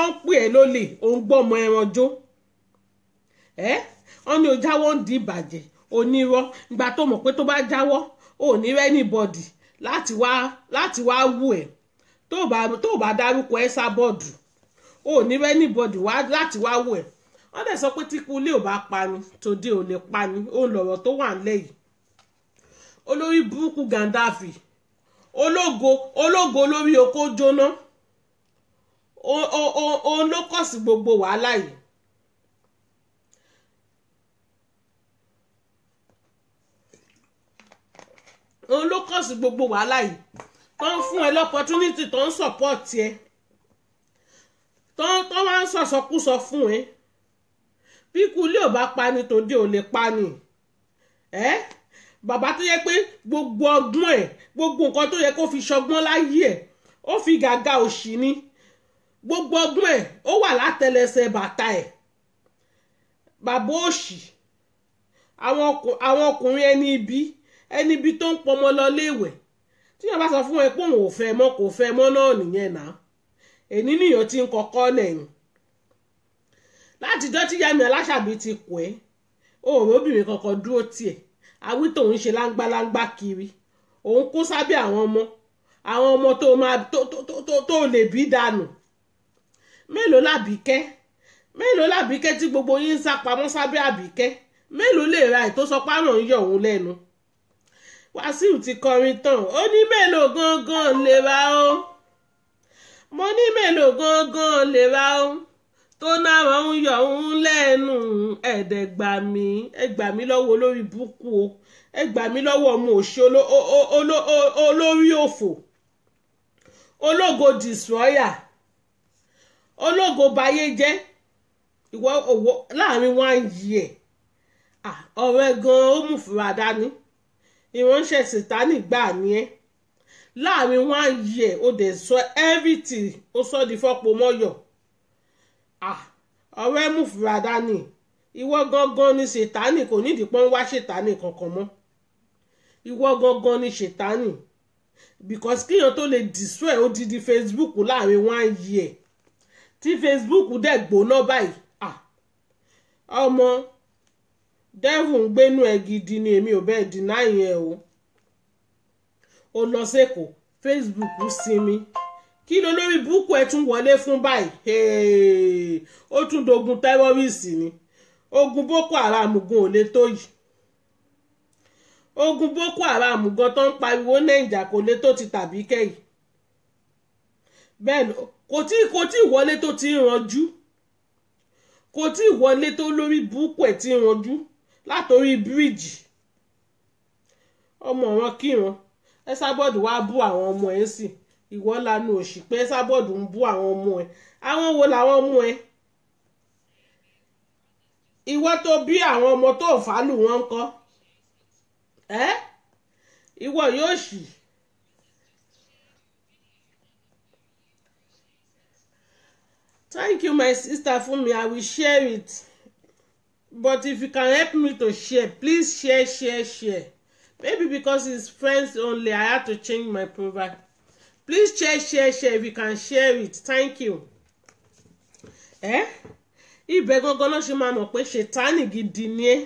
ń pè ẹ́ lólè ò ń gbọ́mọ ẹran jó ọ ní o jáwọ́ ń di ìbàjẹ́ onírọ́ ìgbà tó mọ̀ pé tó bá jáwọ́ ò ní rẹ́nìbọ̀dì láti wá wù ẹ́ tó bá dárúkọ ẹ sábọ́ọ̀dù ò ní rẹ́nìbọ̀dì láti wá wù ẹ́ wọ́n dẹ̀ sọ pé tí ikú ilé ò bá pani tòde ò lè pani ó ń lọ̀rọ̀ tó wà nílẹ̀ yìí olórí burúkú Gàdáfì ológo lórí oko jóná òun ló kọ̀ sí gbogbo wàhálà yìí òun ló kọ̀ sí gbogbo wàhálà yìí tó ń fún ẹ lọ́pọ̀túnítì tó ń sọ̀pọ̀tì ẹ tó wá ń sọ̀sọ̀kúsọ fún ẹ bí ikú ilé ò bá pani tòde ò lè pani bàbá tó yẹ pé gbogbo ọgbọ́n ẹ̀ gbogbo nǹkan tó yẹ kó fi ṣọgbọ́n láyé ẹ̀ ó fi gàgà òṣì ni gbogbo ọgbọ́n ẹ̀ ó wà látẹlẹsẹ̀ bàtà ẹ̀ bàbá òṣì àwọn ọkùnrin ẹni ibi tó ń pọmọ lọ léèwẹ̀ tí wọ́n bá sọ fún ẹ pé òun ò fẹ́ mọ́ kò fẹ́ mọ́ náà nìyẹn náà èní nìyàn ti ń kọ́kọ́ lẹ́yìn látijọ́ tí Yami Aláṣàbí ti kù ẹ́ òòrùn obìnrin kankan dúró tiẹ̀ àwí tóun ṣe láńgbáláńgbá kiri òun kó sábẹ́ àwọn ọmọ tó lè bí dànù mélòó làbíkẹ́ tí gbogbo yín ń sá pamọ́ sábẹ́ Àbíkẹ́ mélòó lè ra ètò sọ párọ̀ ń yọ òun lẹ́nu Wàsíù ti kọrin tán ó ní mélòó gangan lè ra ó mo ní mélòó gangan lè ra ó tó náà ń yọ òun lẹ́nu ẹ̀gbà mí lọ́wọ́ olórí búkú o ẹ̀gbà mí lọ́wọ́ ọmọ òṣì olórí òfò ológo destroyer ológo bayé jẹ́ ìwọ òwò láàrin 1 year ọ̀rẹ́ gan-an ó mú fura dání ìránṣẹ́ Sátánì gbà ní ẹ́ láàrin 1 year ó dẹ̀ sọ everything ó sọ di fọ́pọ̀ mọ́yọ̀ ọ̀rẹ́ mú fura dání ìwọ gangan ni Sátánì kò nídìí pọ́n wá Sátánì kankan mọ́ ìwọ gangan ni Sátánì because kíyàn tó lè destroy odidi Facebook láàrin 1 year tí Facebook dẹ̀ gbóná báyìí ọmọ devil ń gbénú ẹ gidi ni èmi ò bẹ́ẹ̀ deny yẹn o lọ sẹ́kọ̀ọ́ Facebook sinmi kí ló lórí búùkù ẹ tún wọlé fún báyìí ó tún dogun tẹ́rọ́rìsì ni ogun Boko Haram gun ò lè tó yìí ogun Boko Haram gan tó ń pariwo Nàìjà kò lè tó ti tàbí kẹ́yìn bẹ́ẹ̀ kò tí wọlé tó ti ń ranjú kò tí wọlé tó lórí búùkù ẹ̀ ti ń ranjú látòrí bíríìjì ọmọ wọn kíran Ẹsábọ́ọ̀dù wá bú àwọn ọmọ ẹ̀ sì ìwọ lanu òṣì pé Ẹsábọ́ọ̀dù ń bú àwọn ọmọ ẹ̀ àwọn wo làwọn ọmọ ẹ̀ ìwọ tó bí àwọn ọmọ tó fàálù wọn kọ́ ìwọ yóò ṣì thank you my sister Funmi I will share it But if you can help me to share, please share. Maybe because it's friends only, I had to change my profile. Please share if you can share it. Thank you. Ibẹ̀ gangan náà ṣe máa mọ̀ pé ṣètánì gidi ni ẹ́.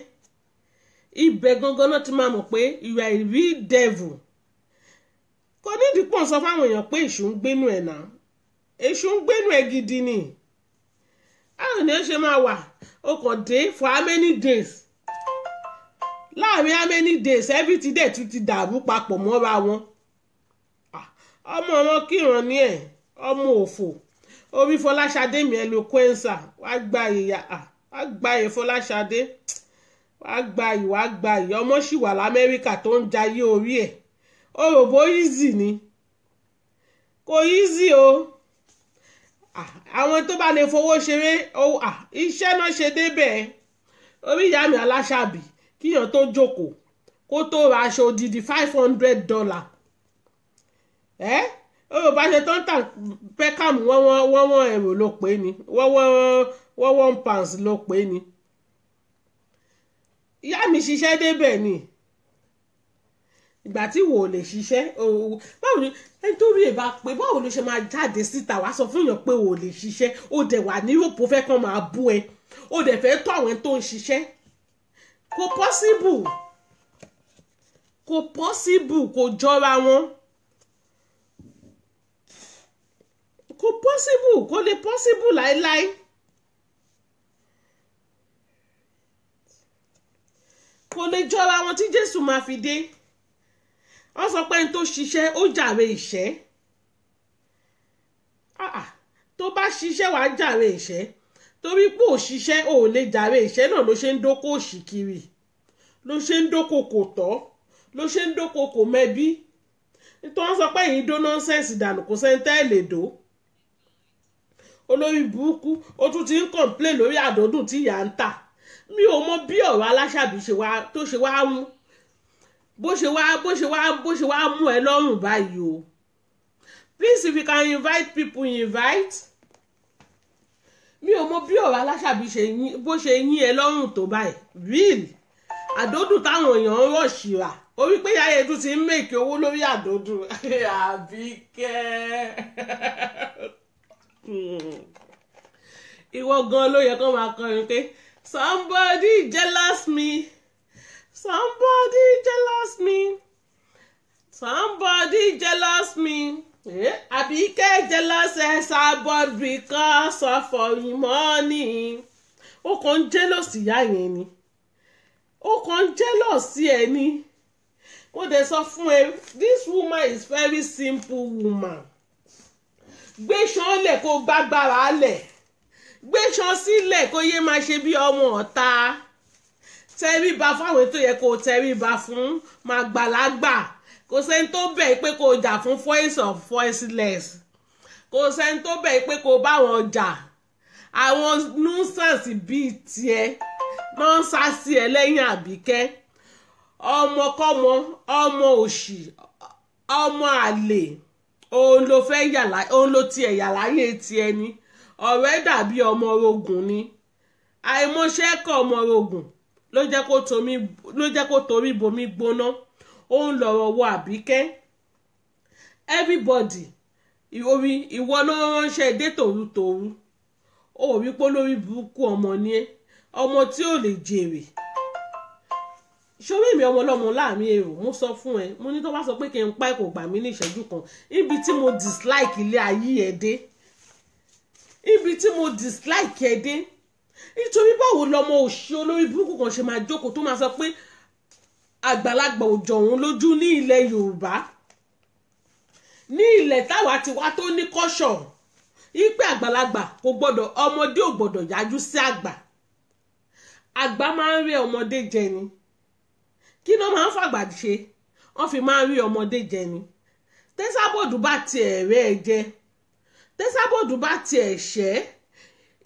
Ibẹ̀ gangan náà ti máa mọ̀ pé you are a real devil. Kò ní ìdípọ̀ sọ fáwọn èèyàn pé èṣù ń gbénú ẹ̀ náà. Èṣù ń gbénú ẹ̀ gidi ni. Àwọn ènìyàn ṣe máa wà ó kàn dé for how many days? Láàrin how many days everything dẹ̀ tún ti dàrú papọ̀ mọ́ra wọn. Ọmọ wọn kíran ní ẹ̀ ọmọ òfò orí Fọláṣadé mi eloquenza wá gba ìyá wá gba ìyè Fọláṣadé wá gba ìyè ọmọ sì wà l'Amẹ́ríkà tó ń jayé orí ẹ̀ ó rò bó easy ni kò easy o àwọn tó bá lè fowó ṣeré iṣẹ́ náà ṣe débẹ̀ orí ìyá mi Aláṣàbí kíyàn tó jókòó kó tó ra aṣọ odidi $500 ó bá ṣe tó ń tà Peckham wọ́n ẹ̀rọ ló pé ni wọ́n pounds ló pé ni ìyá mi ṣiṣẹ́ débẹ̀ ni ìgbà tí wò lè ṣiṣẹ́ báwo ni ẹni tó rí ìbá pé báwo ló ṣe máa jáde síta wá sọ fún èèyàn pé wò lè ṣiṣẹ́ ó dẹ̀ wà ní Europe fẹ́ kàn máa bú ẹ ó dẹ̀ fẹ́ tó àwọn tó ń ṣiṣẹ́ kò possible kò jọra wọn kò lè possible láéláé. Kò lè jọra wọn tí Jésù máa fi dé wọ́n sọ pé ẹni tó ṣiṣẹ́ ó jàre ìṣẹ́ tó bá ṣiṣẹ́ wàá jàre ìṣẹ́ torí pé ò ṣiṣẹ́ ò lè jàre ìṣẹ́ náà ló ṣe ń dókò òṣì kiri ló ṣe ń dókò kò tọ́ ló ṣe ń dókò kò mẹ́bí nítorí wọ́n sọ pé èyí dó nọ́ńsẹ̀nsì dànù kò sẹ́ńtẹ́ lè dó olórí burúkú ó tún ti ń kọ̀ǹplé lórí àdódùn tí ìyá ń tà mi ò mọ bí ọ̀rọ̀ Aláṣàbí tó ṣe wá mú bó ṣe wá mú ẹ lọ́rùn báyìí o please if you can invite people invite mi ò mọ bí ọ̀rọ̀ Aláṣàbí bó ṣe yín ẹ lọ́rùn tó báyìí real àdódùn táwọn èèyàn ń rọ̀ṣì rà orí pé yáyẹ tún ti ń mèkì owó lórí àdódùn Àbíkẹ́ ìwọ gan ló yẹ kó máa kọrin pé somebody jealous me somebody jealous me somebody jealous me Àbíkẹ́ jealous Esabod because of money ó kàn ń jealous ìyá yẹn ni ó kàn ń jealous ẹ ni mo dẹ̀ sọ fún ẹ this woman is very simple woman gbé ṣan lẹ̀ kó gbágbára lẹ̀ gbé ṣan sílẹ̀ kó yé máa ṣe bí ọmọ ọ̀tá tẹríba fáwọn tó yẹ kó tẹríba fún máa gbàlagbà kò sẹ́ni tó bẹ̀ pé kó jà fún voice of voiceless kò sẹ́ni tó bẹ̀ pé kó bá wọn jà àwọn nuisance bíi tiẹ̀ náà ń sá sí ẹ lẹ́yìn Àbíkẹ́ ọmọkọ́mọ ọmọ òṣì ọmọ àlè òun ló fẹ́ òun ló tiẹ̀ yà láyé tiẹ̀ ni ọ̀rẹ́ dàbí ọmọ orogún ni àìmọṣẹ́ kọ́ ọmọ orogún ló jẹ́ kó torí bomi gbóná òun lọ̀rọ̀ wọ Àbíkẹ́ everybody ìwọ ló ránṣẹ́ dé tòrutòru ó rí pé lórí burúkú ọmọ ni ẹ́ ọmọ tí ò lè jèrè ṣorí mi ọmọ ọlọ́mọ láàrin èrò mo sọ fún ẹ mo ní tó bá sọ pé kí n pa kò gbà mí ní ìṣẹ́jú kan ibi tí mo dislike ilé ayé ẹ dé ibi tí mo dislike ẹ dé nítorí báwo lọmọ òṣì olórí burúkú kan ṣe máa jókòó tó máa sọ pé àgbàlagbà òjò òun lójú ní ilẹ̀ Yorùbá ní ilẹ̀ táwa ti wá tó ní kọ́ṣọ̀ ipe àgbàlagbà kò gbọ́dọ̀ ọmọdé ò gbọ́dọ̀ yájú sí àgbà àgbà máa ń rí ọmọdé jẹ ni kí ló máa ń fàgbà ṣe wọ́n fi máa ń rí ọmọdé jẹ ni tẹ́sàbọ̀dù bá tiẹ̀ rẹ́ ẹ jẹ tẹ́sàbọ̀dù bá tiẹ̀ ṣẹ́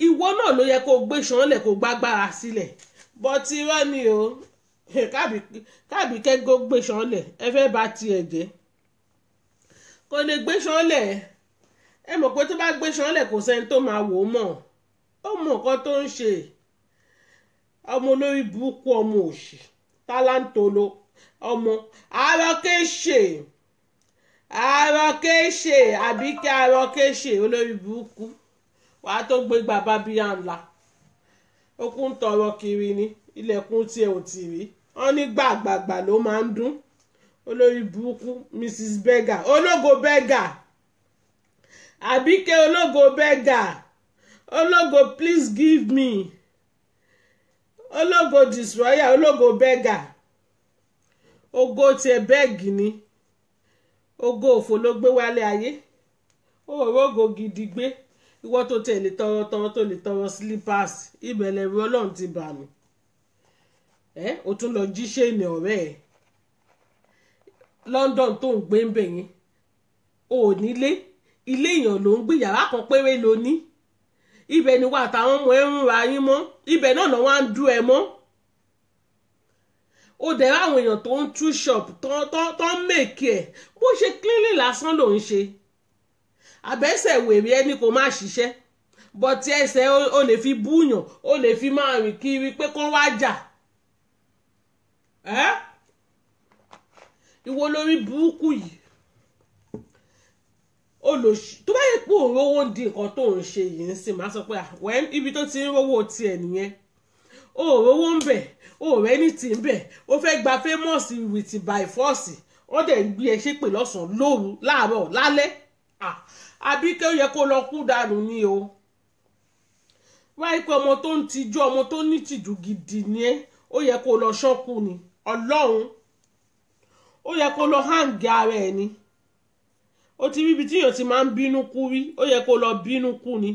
ìwọ náà ló yẹ kó gbé ṣánlẹ̀ kó gbágbára sílẹ̀ bọ́tí irọ́ ni o kábíkẹ́ gbé ṣánlẹ̀ ẹ fẹ́ bá tiẹ̀ jẹ́ kò lè gbé ṣánlẹ̀ ẹ mọ̀ pé tó bá gbé ṣánlẹ̀ kò sẹ́ni tó máa wò ó mọ̀ ó mọ̀ nǹkan tó ń ṣe ọmọ olórí burúkú ọmọ òṣì tálántolo ọmọ arọkẹ́ṣe Àbíkẹ́ arọkẹ́ṣe olórí burúkú wàá tó gbé bàbá bíyà ńlá okùn ń tọrọ kiri ní ilẹ̀kùn tí ẹ ò tì rí wọ́n ní gbàgbàgbà ló máa ń dún olórí burúkú Mrs. Beggar ológo Beggar Àbíkẹ́ ológo Beggar ológo please give me ológo destroyer ológo Beggar ògo tiẹ̀ bẹ́ẹ̀gì ni ògo òfò ló gbé wálé ayé òrógo gidi gbé ìwọ tó tẹ̀lé tọrọ tó lè tọrọ slippers ìbẹ̀lẹ̀ rí ọlọ́run ti bà mí ó tún lọ jíṣẹ́ ní ọ̀rẹ́ ẹ̀ London tó ń gbé ń bẹ̀ yẹn ò nílé ilé èèyàn ló ń gbé yàrá kan péré ló ní ibẹ̀ ni wà táwọn ọmọ ẹ̀ ń ra yín mọ́ ibẹ̀ náà wọ́n á ń dú ẹ mọ́ ó dẹ̀ ráwọn èèyàn tó ń tú shop tó ń mèkì ẹ̀ bó ṣe cleaning lásán ló ń ṣe àbẹ́sẹ̀ wèrè ẹni kò má ṣiṣẹ́ bọ́tí ẹsẹ̀ ó lè fi búyàn ó lè fi máa rìn kiri pé kó wá jà ìwọ lórí burúkú yìí olóṣì tó bá yẹ pé òun rówó di nǹkan tó ń ṣe yìí ń sìn máa sọ pé ibi tó ti ń rówó tiẹ̀ nìyẹn ó rówó ń bẹ̀ ó rẹ́ ní tì ń bẹ̀ ó fẹ́ gba famous with by force wọ́n dẹ̀ ń gbé ẹ ṣépè lọ́sàn-án lóru láàárọ̀ lálẹ́ Àbíkẹ́ ó yẹ kó lọ kú dànù ni o wáyé pé ọmọ tó ń tijú ọmọ tó ní tìjú gidi ni ẹ ó yẹ kó lọ ṣọ́kù ni Ọlọ́run ó yẹ kó lọ hàǹgì ara ẹ ni ó ti ríbi tí èèyàn ti máa ń bínú kú rí ó yẹ kó lọ bínú kú ni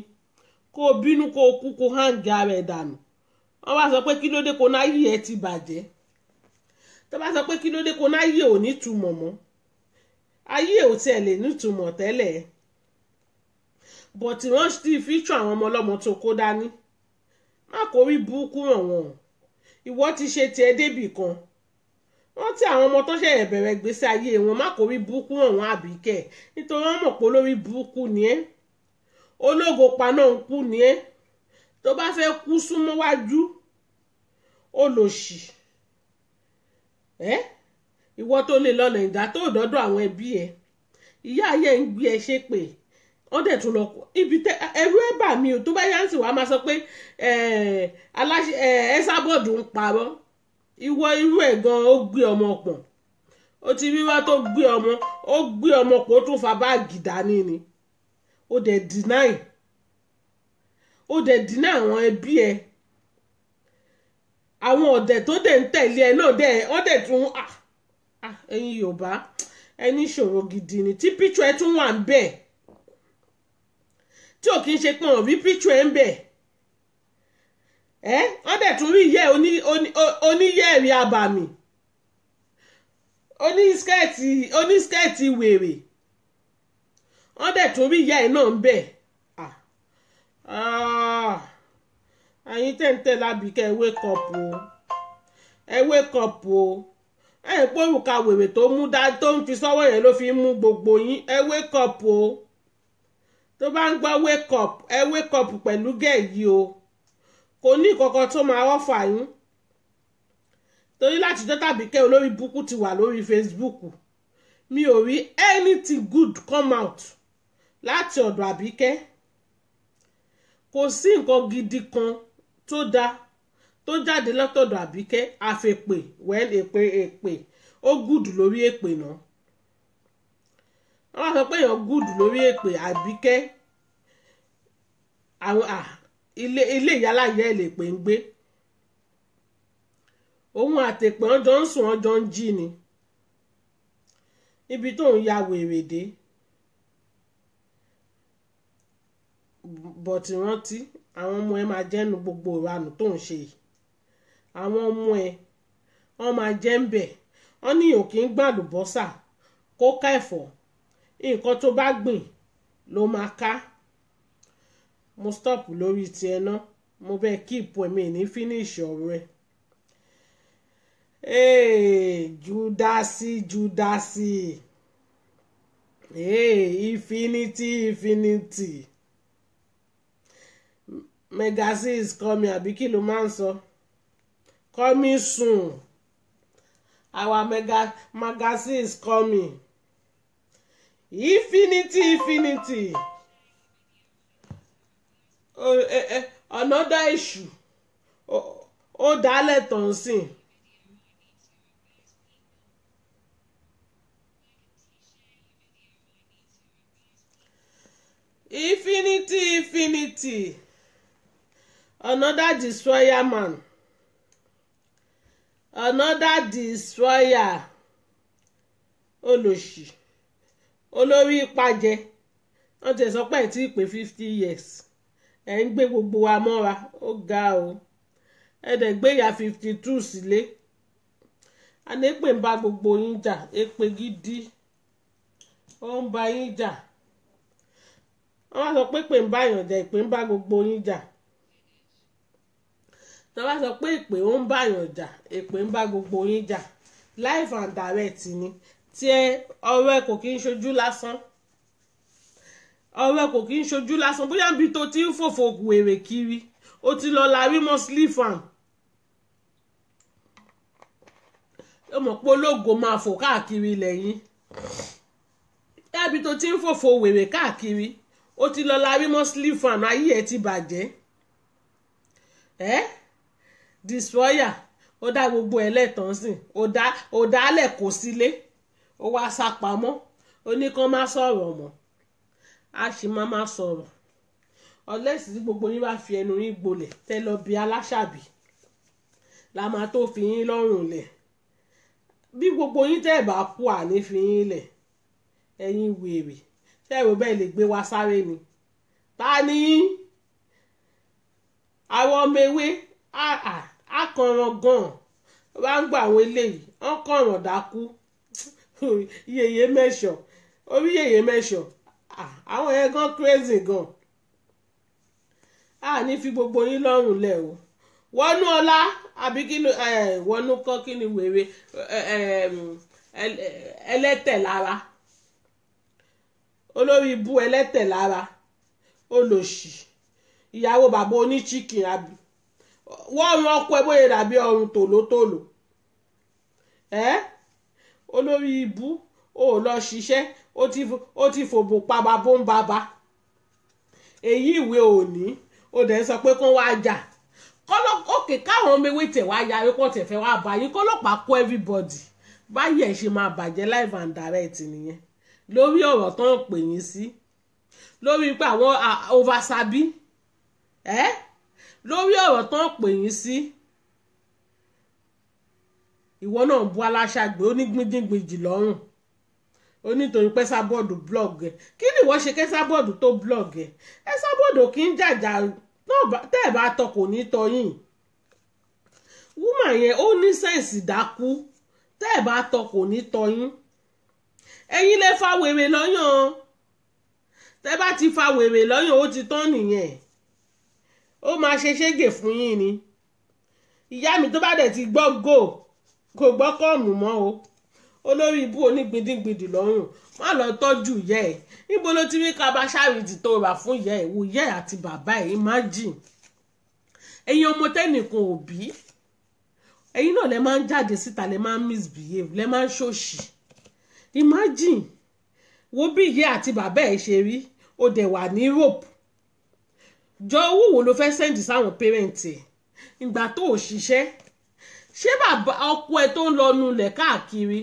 kó o bínú kó o kú kó hàǹgì ara ẹ dànù wọ́n bá sọ pé kí ló dé kó náyé ẹ ti bàjẹ́ tó bá sọ pé kí ló dé kó náyé ò ní túmọ̀ mọ́ ayé ò tiẹ̀ lè nítumọ̀ tẹ́lẹ̀ bọ̀tí wọ́n ti fíṣọ àwọn ọmọ ọlọ́mọ tó kó dání má kó rí burúkú ràn wọ́n ìwọ ti ṣe tiẹ̀ débì kan wọ́n ti àwọn ọmọ tó ṣẹ̀yẹ̀ bẹ̀rẹ̀ gbèsè ayé wọn má kó rí burúkú ràn wọ́n Àbíkẹ́ nítorí wọ́n mọ̀ pé olórí burúkú ni ẹ́ ológo paná ń kú ni ẹ́ tó bá fẹ́ kú súnmọ́ wájú olòṣì ìwọ tó lè lọ Nàìjíríà tó dọ́dọ̀ àwọn ẹbí ẹ ìyá ayé ń gbé ẹ ṣépè wọ́n dẹ̀ tún lọ ibi tẹ ẹrú ẹ bà mí o tó bá yá ń sì wá máa sọ pé Ẹsábọ̀dù ń parọ́ ìwọ irú ẹ̀ gan ó gbé ọmọ pọ̀n ó ti rí wá tó gbé ọmọ pọ̀ ó tún fa báàgì dání ni ó dẹ̀ deny àwọn ẹbí ẹ àwọn ọ̀dẹ̀ tó dẹ̀ ń tẹ̀lé ẹ náà wọ́n dẹ̀ tún ẹ̀yin Yorùbá ẹni ìṣòro gidi ni tí píṣọ ẹ tún wà ń bẹ̀ tí ò kí ń ṣe pé wọ́n rí píṣọ ẹ ń bẹ̀ wọ́n dẹ̀ tún rí ìyẹ́ oníyẹ̀rí abàmì onískẹ́ẹ̀tì wèrè wọ́n dẹ̀ tún rí ìyẹ́ ẹ náà ń bẹ̀ ẹ̀yin tẹ̀ǹtẹ̀ lábìkẹ́ wake up o wake up o ẹ̀yin pé òrùka wèrè tó mú dá tó ń fi sọ́wọ́ yẹn ló fi ń mú gbogbo yín wake up o tó bá ń gbọ́ wake up pẹ̀lú gẹ̀ẹ́yì o kò ní kankan tó máa rọ́fà yín torí láti jọ́ tàbíkẹ́ olórí burúkú ti wà lórí Facebook mi ò rí anything good come out láti ọ̀dọ̀ Àbíkẹ́ kò sí nǹkan gidi kan tó dáa tó jáde látọ̀dọ̀ Àbíkẹ́ àfèpè èpè ó gùdù lórí èpè náà wọ́n sọ pé èèyàn gùdù lórí èpè Àbíkẹ́ àwọn ilé ìyálàyẹ ẹ̀ lè pè ń gbé òun àtẹ̀pẹ́ ọjọ́ ń sùn ọjọ́ ń jí ni ibi tó ń ya wèrè dé bọ̀tì rántí àwọn ọmọ ẹ máa jẹ́nu gbogbo ìranù tó ń ṣe yìí àwọn ọmọ ẹ wọ́n máa jẹ́ ń bẹ̀ wọ́n ní òkè ń gbàlùbọ́sà kó ká ẹ̀fọ́ nǹkan tó bá gbìn ló máa ká mo stop lórí tiẹ̀ náà mo bẹ́ẹ̀ kíìpù ẹ̀mí ní fínísì ọ̀rọ̀ ẹ̀ júdásì infinity Megazzy is coming àbí kí ló máa ń sọ coming soon. Our magazine is coming. Infinity. Another issue. Dálẹ̀ tán sí. Infinity. Another destroyer man. Another destroyer. Olóṣì. Olórí ìpàjẹ́. Wọ́n ti sọ pé tí pé 50 years. Ẹ ń gbé gbogbo wa mọ́ra. Ó ga o. Ẹ dẹ̀ gbé ya 52 sílé. A ní pé ń bá gbogbo yín jà. Èpè gidi. Ó ń bá yín jà. Wọ́n sọ pé ń bá yàn jà, ìpè ń bá gbogbo yín jà. Wọ́n sọ pé ìpè ó ń bá yàn jà, ìpè ń bá gbogbo yín jà. Live and direct ni. Tí ọ̀rọ̀ ẹ kò kí ń ṣojú lásán. Ọ̀rọ̀ ẹ kò kí ń ṣojú lásán. Bóyá níbi tó ti ń fòfò wèrè kiri. Ó ti lọ larí mọ́ slifan. Ó mọ̀ pé ológo máa fò káàkiri lẹ́yìn. Níbi tó ti ń fòfò wèrè káàkiri. Ó ti lọ larí mọ́ slifan. Ayé ẹ ti bàjẹ́. Destroyer. Ó dá gbogbo ẹlẹ́tàn sí. Ó dálẹ̀ kò sílé. Ó wá sápamọ́. Ó ní kán má sọ̀rọ̀ mọ́. A sì máa sọ̀rọ̀. Ọlẹ́sì tí gbogbo yín bá fi ẹnu yín gbolẹ̀ tẹ́ lọ bí aláṣàbí. La máa tó fi yín lọ́rùn lẹ̀. Bí gbogbo yín tẹ́ bá kú àní fi yín lẹ̀. Ẹ̀yin wèrè. Ṣé ẹ̀rọ bẹ́ẹ̀ lè gbé wa sáré ni? Ta ni? Àwọn ọmọ ewé akànràn gan-an. Bá ń gbà àwọn eléyìí. Wọ́n kànràn dákú. Yèyé mẹ́ṣọ̀. Orí yèyé mẹ́ṣọ̀. Àwọn yẹn gan crazy gan. Ní fi gbogbo yín lọ́rùn lẹ̀ o. Wọnú ọlá àbí kí ni wọnú kọ́ kí ni wèrè ẹlẹ́tẹ̀ lára. Olórí ibú ẹlẹ́tẹ̀ lára. Olóṣì. Ìyàwó bàbá oní chicken àbí. Wọ́n rán ọkọ ẹ bóyá dàbí ọrùn tòlótòló. Olórí ibú ó lọ ṣiṣẹ́ ó ti fòbò pa bàbá ń bàbá. Èyí ìwé òní ó dẹ̀ sọ pé kán wá jà. Òkè káwọn ọmọ ewé tẹ̀ wá yarí pọ̀ tẹ̀ fẹ́ wá bá yín kọ́lọ́pàá kó everybody. Báyìí ẹ̀ ṣe máa bàjẹ́ live and direct nìyẹn. Lórí ọ̀rọ̀ tán pè yín sí. Lórí pé àwọn oversabi. Lórí ọ̀rọ̀ tán pè yín sí. Ìwọ náà bu aláṣàgbé ó ní gbìndíngbìndì lọ́rùn. Ó nítorí pé Sábọ̀dù blog ẹ̀. Kí ni ìwọ ṣe kẹ́ Sábọ̀dù tó blog ẹ̀? Sábọ̀dù kì í jàjà náà tẹ́ ẹ̀ bá tọ kò ní tọ yín. Woman yẹn ó ní sẹ́ǹsì dákú. Tẹ́ ẹ̀ bá tọ kò ní tọ yín. Ẹ̀yin lè fa wèrè lọ́yàn. Tẹ́ bá ti fa wèrè lọ́yàn ó ti tán nìyẹn. Ó máa ṣe ṣégè fún yín ni. Ìyá mi tó bá dẹ̀ ti gbọ́ kò gbọ́ kọ́ọ̀mù mọ́ o. Olórí ibú onígbìndíngbìndì lọ́rùn. Má lọ tọ́jú ìyá ẹ̀. Níbo ló ti rí kábàṣárìtì tó rà fún ìyá ẹ̀? Wo ìyá ẹ̀ àti bàbá ẹ̀ imagine. Ẹ̀yin ọmọ tẹ́nìkan ò bí. Ẹ̀yin náà lẹ máa ń jáde síta lẹ máa ń misbehave lẹ máa ń ṣòṣì. Imagine. Wo bí ìyá àti bàbá ẹ̀ ṣe rí. Ó dẹ̀ wà ní Europe. Jọ owó wo ló fẹ́ send sáwọn parent ẹ̀? Ìgbà tó ò ṣiṣẹ́. Ṣé bàbá ọkọ ẹ tó ń lọ nulẹ̀ káàkiri?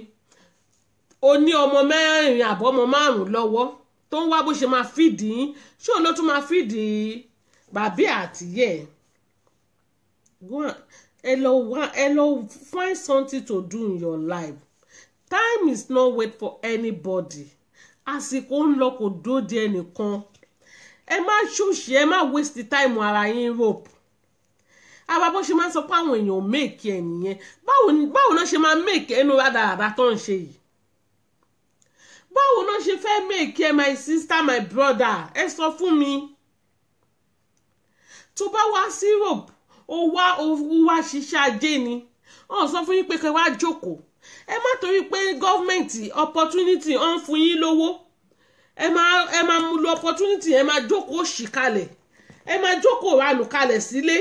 Ó ní ọmọ 4 àbọ̀ ọmọ 5 lọ́wọ́ tó ń wá bó ṣe máa fìdí yín. Ṣé òun ló tún máa fìdí bàbá àtìyẹ́ ẹ̀? Ẹ lọ find something to do in your life. Time is not wait for anybody. Àsìkò ń lọ kò dúró de ẹnìkan. Ẹ má ṣòṣì, ẹ má waste time ara yín rope. Àbábọ́ ṣe máa ń sọ pé àwọn èèyàn make ẹ nìyẹn. Báwo náà ṣe máa make ẹnu rádaràdà tó ń ṣe yìí? Báwo náà ṣe fẹ́ make ẹ my sister my brother? Ẹ sọ fún mi. Tó bá wá sí Europe, ó wá ṣiṣẹ́ ajé ni. Ó sọ fún yín pé kẹ́ wá jókòó. Ẹ má torí pé gọ́ọ̀mẹ̀ntì opportunity ó ń fún yín lówó. Ẹ máa mú lo opportunity, ẹ máa jókòó ṣì kalẹ̀. Ẹ máa jókòó ranù kalẹ̀ sílé.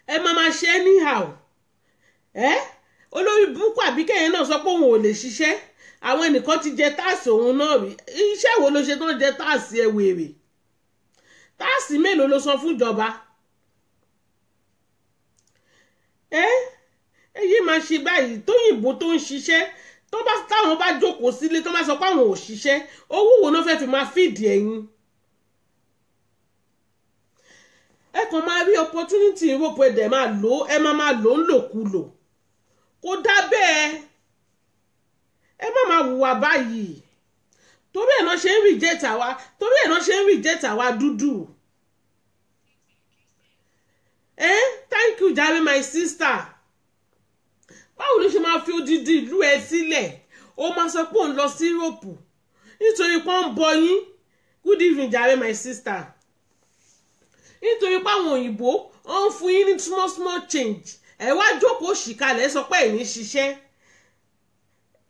ẹ máa ṣe anyhow olórí burúkú Àbíkẹ́ yẹn náà sọ pé òun ò lè ṣiṣẹ́ àwọn ẹnìkan ti jẹ táàsì òun náà rí iṣẹ́ wo ló ṣe tán jẹ táàsì ẹ wèrè táàsì mélòó ló san fún ìjọba èyí máa ṣe báyìí tóyìnbó tó ń ṣiṣẹ́ táwọn bá jókòó sílé tó máa sọ pé àwọn ò ṣiṣẹ́ owó wo náà fẹ́ẹ́ fi máa fìdí ẹ̀yin ẹ kàn máa rí opportunity ìrọ́pọ̀ ẹ̀dẹ̀ máa lò ẹ máa lò ń lòkulò kó dá bẹ́ẹ̀ ẹ máa hùwà báyìí torí ẹ̀ náà ṣe ń reject àwa dúdú thank you jare my sister báwo ló ṣe máa fi odidi ìlú ẹ sílẹ̀ ó máa sọ pé òun lọ sí Europe nítorí pé ó ń bọ yín good evening jare my sister nítorí pé àwọn òyìnbó ó ń fún yín ní small change ẹ wá jókòó ṣìkalẹ̀ sọ pé ẹ̀ ní ṣiṣẹ́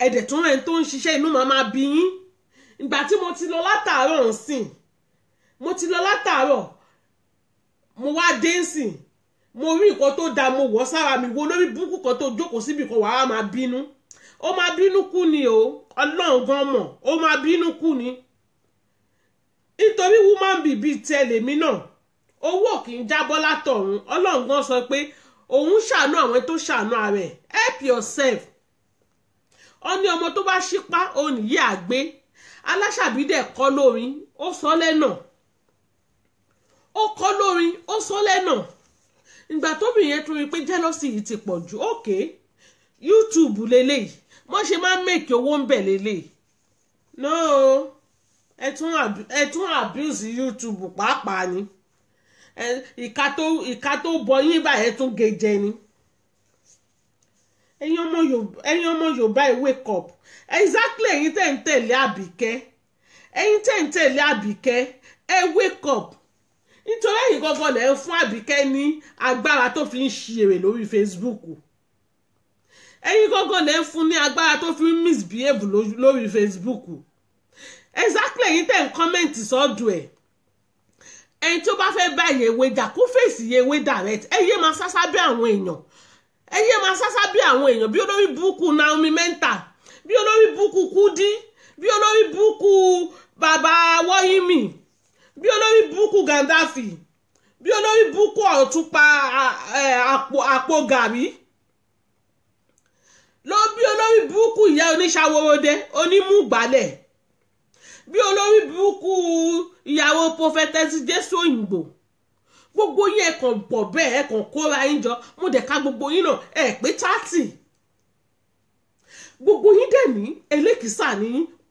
ẹ̀dẹ̀ tó rẹ̀ tó ń ṣiṣẹ́ inú máa bí yín ìgbà tí mo ti lọ látàárọ̀ nsìn mo wá dé nsìn mo rí nǹkan tó dáa mo wọ̀ sára mi wo lórí búkú kan tó jókòó síbi kan wàá máa bínú ó máa bínú kú ni o Ọlọ́run gan mọ̀ ó máa bínú kú ni nítorí woman bíbí tẹ́lẹ̀ mi náà owó kì í jábọ́ látọ̀run Ọlọ́run gan sọ pé òun ṣàánú àwọn tó ṣàánú ara ẹ̀ help yourself ó ní ọmọ tó bá ṣípá òun nìyí àgbé Aláṣàbí dẹ̀ kọ́ lórin ó sọ lẹ́nà ó sọ lẹ́nà ìgbà tóbi yẹn tún rí pé jealousy yìí ti pọ̀ jù okay YouTube lélẹ́yìí wọ́n ṣe máa ń make owó ń bẹ̀ lélẹ́yìí no ẹ tún abuse YouTube pàápàá ni ìka tó bọ yín báyẹn tún gèjẹ ni ẹ̀yin ọmọ Yorùbá ẹ wake up exactly ẹ̀yin tẹ́ ń tẹ̀lé Àbíkẹ́ ẹ wake up nítorí ẹ̀yin gangan lẹ ń fún Àbíkẹ́ ní agbára tó fi ń ṣiyèrè lórí Facebook ẹ̀yin gangan lẹ ń fún ní agbára tó fi ń misbehave lórí Facebook exactly ẹ̀yin tẹ́ ń comment sọ́dọ̀ ẹ̀ ẹni tó bá fẹ́ bá Yewé jà kó fèsì Yewé direct ẹ yé máa sásá bí àwọn èèyàn bí olórí burúkú Naomi Mental bí olórí burúkú Kudi bí olórí burúkú bàbá Wọ́yìnmí bí olórí burúkú Gaddafi bí olórí burúkú Ọ̀túnpa àpò gàrí lọ bí olórí burúkú ìyá oníṣàwòròdé onímùgbálẹ̀ bí olórí burúkú ìyàwó prophetess Jésù Òyìnbó gbogbo yín ẹ̀kan pọ̀ bẹ́ẹ̀ ẹ̀kan kóra yín jọ mo dẹ̀ ká gbogbo yín náà ẹ̀ pé 30 gbogbo yín dẹ̀ ní elékìsà ní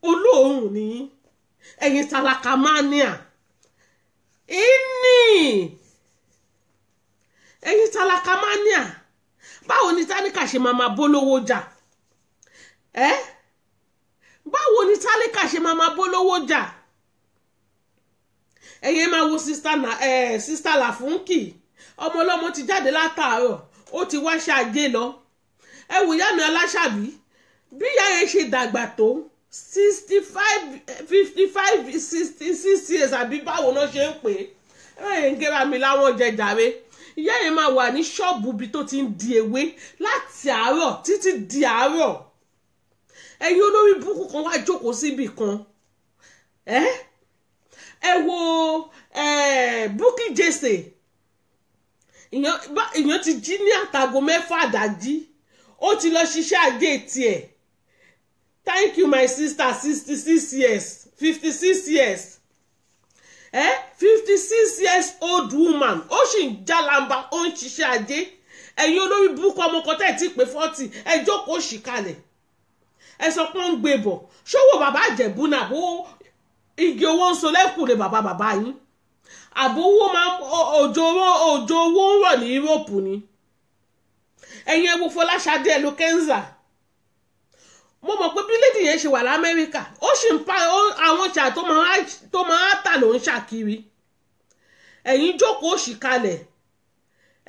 olóòórùn ní ẹ̀yin tálákà mania ẹ̀yin tálákà mania báwo ni tálíkà ṣe máa bólówó jà báwo ni tálíkà ṣe máa bólówó jà ẹ̀yin máa wo sista Làfúnkì ọmọ ọlọ́mọ ti jáde látàárọ̀ ó ti wá ṣàjẹ́ lọ ẹ wò ìyá mi Aláṣàbí bí ìyá yẹn ṣe dàgbà tó 65 55 66 years àbí báwo náà ṣe ń pè é ń gẹ́ra mi láwọn jẹjàre ìyá yẹn máa wà ní ṣọ́ọ̀bù bí tó ti ń di ewé láti àárọ̀ títí di àárọ̀ ẹ̀yin olórí burúkú kan wá jókòó síbì kan ẹ wo Bukky Jesse ìyàn ti jí ní àtàgò 6 àdájí ó ti lọ ṣiṣẹ́ ajé tiẹ̀ thank you my sister 66 years 56 years 56 years old woman ó sì ń jálàmbá ó ń ṣiṣẹ́ ajé ẹ̀yin olórí burúkú ọmọ kan tẹ̀ tí pé 40 ẹ jókòó ṣì kalẹ̀ ẹ sọ pé ó ń gbé bọ̀ ṣówó bàbá Ìjẹ̀bú náà bó igi owó ń so lẹ́kùnrin bàbá yín àbówó máa òjò owó ń rọ̀ ní Europe ni ẹ̀yin ẹ wo Fọláṣadé Elokenza mo mọ̀ pé bí lédì yẹn ṣe wà l'Amẹ́ríkà ó sì ń pa àwọn ọjà tó máa tà ló ń ṣàkiri ẹ̀yin jókòó òṣì kalẹ̀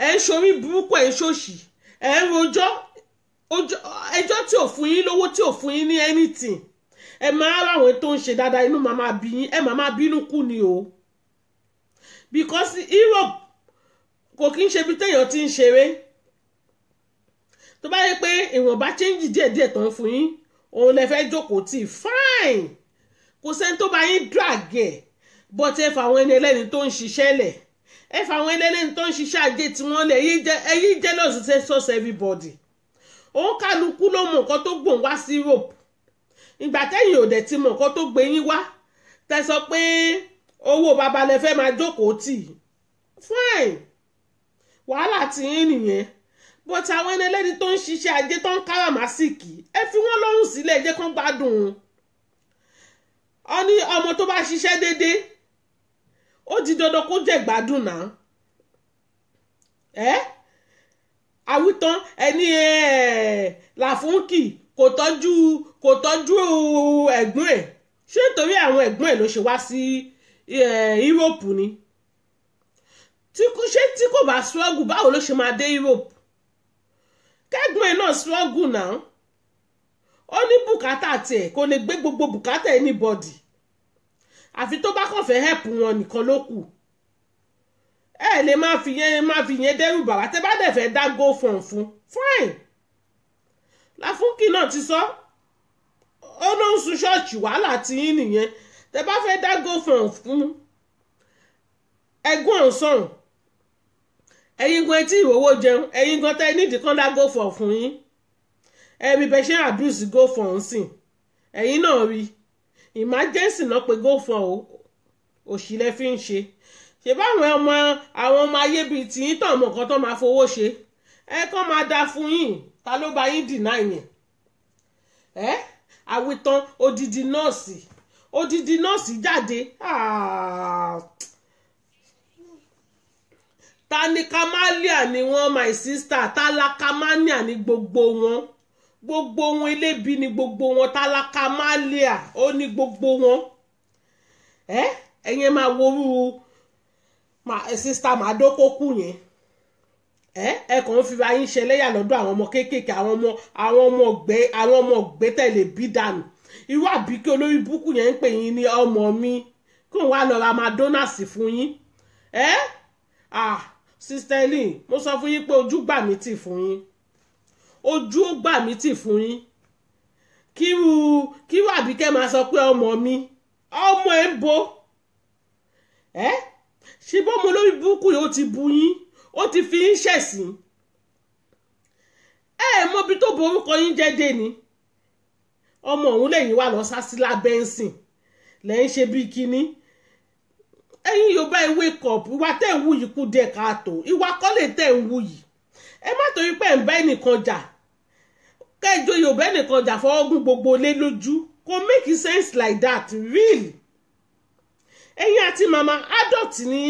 ẹ̀ ń ṣorí burúkú ẹ̀ ń ṣòṣì ẹ̀ ń rojọ́ ẹjọ́ tí ò fún yín lówó tí ò fún yín ní anything ẹ máa ráwọn tó ń ṣe dáadáa inú màmá bí yín ẹ màmá bínú kú ni o because Europe kò kí ń ṣe bí téèyàn ti ń ṣeré. Tó bá yẹ pé ìwọ̀nba change díẹ̀díẹ̀ tán fún yín òun lẹ fẹ́ jókòó tì fine, kò sẹ́ni tó bá yín drag ẹ̀, but ẹ fàwọn ẹni ẹlẹ́ni tó ń ṣiṣẹ́ lẹ̀, ẹ fàwọn ẹni ẹlẹ́ni tó ń ṣiṣẹ́ ajé tí wọ́n lẹ̀, ẹ̀yin jealous sẹ́sọ́s everybody. Òun kálukú ló mọ nǹkan tó gbòǹ wá sí Europe. Ìgbà tẹ́yìn ò dẹ̀ ti mọ nǹkan tó gbé yín wá, tẹ́ sọ pé owó baba lẹ fẹ́ máa jókòó tì fine, wàhálà tí yín nìyẹn. But àwọn ẹni ẹlẹ́ni tó ń ṣiṣẹ́ ajé tó ń káràmásìkì, ẹ fi wọ́n lọ́rùn sílẹ̀, jẹ́ kán gbádùn. Ó ní ọmọ tó bá ṣiṣẹ́ déédéé ó di dandan kó jẹ́ gbádùn náà. Àwítán ẹni Làfúnkì kò tọ́jú ẹ̀gbọ́n ẹ̀, ṣé nítorí àwọn ẹ̀gbọ́n ẹ̀ ló ṣe wá sí Europe ni? Tí kò bá struggle báwo ló ṣe máa dé Europe? Kẹ́gbọ́n ẹ̀ náà struggle náà. Ó ní bùkátà tiẹ̀, kò lè gbé gbogbo bùkátà anybody. Àfi tó bá kàn fẹ́ help wọn nìkan ló kù. Ẹ lè máa fi yẹn dẹ́rù bàbá tẹ́ bá dẹ̀ fẹ́ dá go fún fine. Láfúnkì náà ti sọ ó ló ń sun ṣọ́ọ̀ṣì, wàhálà tí yín nìyẹn. Tẹ́ bá fẹ́ dá go fún ẹgún ọ̀sán, ẹ̀yin gan etí ìrówó jẹun, ẹ̀yin gan tẹ́ nídìí kan dá go fún yín. Ẹ̀rí bẹ́ẹ̀ ṣe abuse go for ń sìn, ẹ̀yin náà rí emergency náà pé go for òṣìlẹ̀ fi ń ṣe. Ṣé báwọn ọmọ ayé bíi tìyín tàn mọ̀ nǹkan tó máa fowó ṣe, ẹ kàn máa dá fún yín, ta ló bá yín deny yẹn? Àwítán odidi nọ́ọ̀sì jáde. Ta ni Kamalia ni wọ́n, my sister, Tálákámánìà ni gbogbo wọn elébi ni gbogbo wọn, Tálákámánìà ó ní gbogbo wọn. Ẹ̀yin máa worú sister Màdókókù yẹn. Ẹ kàn ń fira yín ṣẹlẹ́yà lọ́dọ̀ àwọn ọmọ kéékèèké, àwọn ọmọ ọ̀gbẹ́ tẹ̀lé bí dànù. Irú àbíkẹ́ olórí búkú yẹn ń pè yín ní ọmọ mi, kí wọ́n wá lọ ra McDonald's fún yín. Sister Ellen, mo sọ fún yín pé ojú gbà mí tì fún yín, ojú ó gbà mí tì fún yín. Kíru àbíkẹ́ máa sọ pé ọmọ mi, ọmọ ẹ̀ ń bo. Ṣé bọ́mọ olórí búkú yìí ó ti bu yín, ó ti fi yín ṣẹ̀sín. Mọ bí tó borúkọ yín jẹ́dé ni. Ọmọ òun lẹ́yìn wà lọ sá sí lábẹ́ ń sìn, lẹ́yìn ṣe bí kíní. Ẹ̀yin Yorùbá ẹ wake up, ìwà tẹ́ ń wù yìí kú díẹ̀ káàtó, ìwà kọ́lé tẹ́ ń wù yìí. Ẹ má torí pé ń bá ẹnìkan jà, kẹjọ Yorùbá ẹnìkan jà fọwọ́gún gbogbo lé lójú, kò make sense like that really. Ẹ̀yin àti màmá adult ni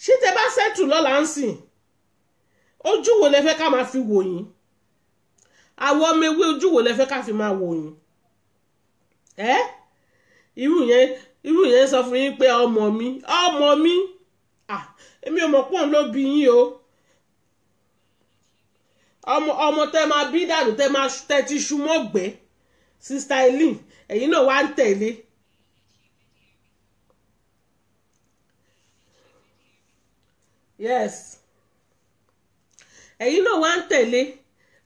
ṣé tẹ́ bá settle lọ́la ń sìn, ojú wo lẹ fẹ́ ká máa fi wò yín? Àwọn ọmọ ewé ojú wo lẹ fẹ́ ká fi máa wò yín? Irú yẹn sọ fún yín pé ọmọ mi, èmi ò mọ̀ pọ́n ló bí yín o. Ọmọ tẹ́ máa bí dànù, tẹ́ ti ṣu mọ́gbẹ́. Sister Ellen, ẹ̀yin náà wá ń tẹ̀lé. Yes, ẹ̀yin náà wá ń tẹ̀lé.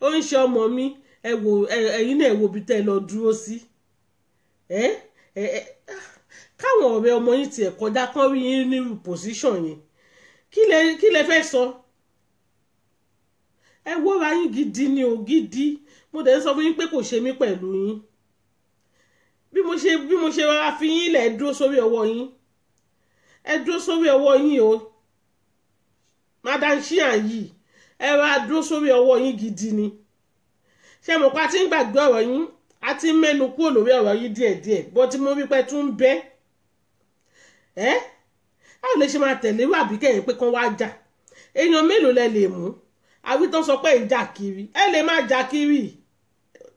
Ó ń ṣe ọmọ mi, ẹ̀yin náà wo bí tẹ́ lọ dúró sí. Káwọn ọ̀rẹ́ ọmọ yín tiẹ̀ kọjá kán rí yín nírú position yẹn, kí lẹ fẹ́ sọ? Ẹ wọ́ra yín gidi ni o, gidi. Mo dẹ̀ sọ fún yín pé kò ṣe mí pẹ̀lú yín. Bí mo ṣe rọra fi yín lẹ̀ dúró sórí ọwọ́ yín, ẹ dúró sórí ọwọ́ yín o. Madam Shian yìí, ẹ ra dúró sórí ọwọ́ yín gidi ni. Ṣé mo pa tí ń gbàgbé ọ̀rọ̀ yín, a ti mẹ́nu kúrò lórí ọ̀rọ̀ yín díẹ̀díẹ̀, bó ti mo rí pé tún bẹ́. Báwo lè ṣe máa tẹ̀lé wà bí kẹ́yìn pé kán wá jà? Èèyàn mélòó lẹ lè mú? Àwítán sọ pé ìjà kiri, ẹ lè má jà kiri.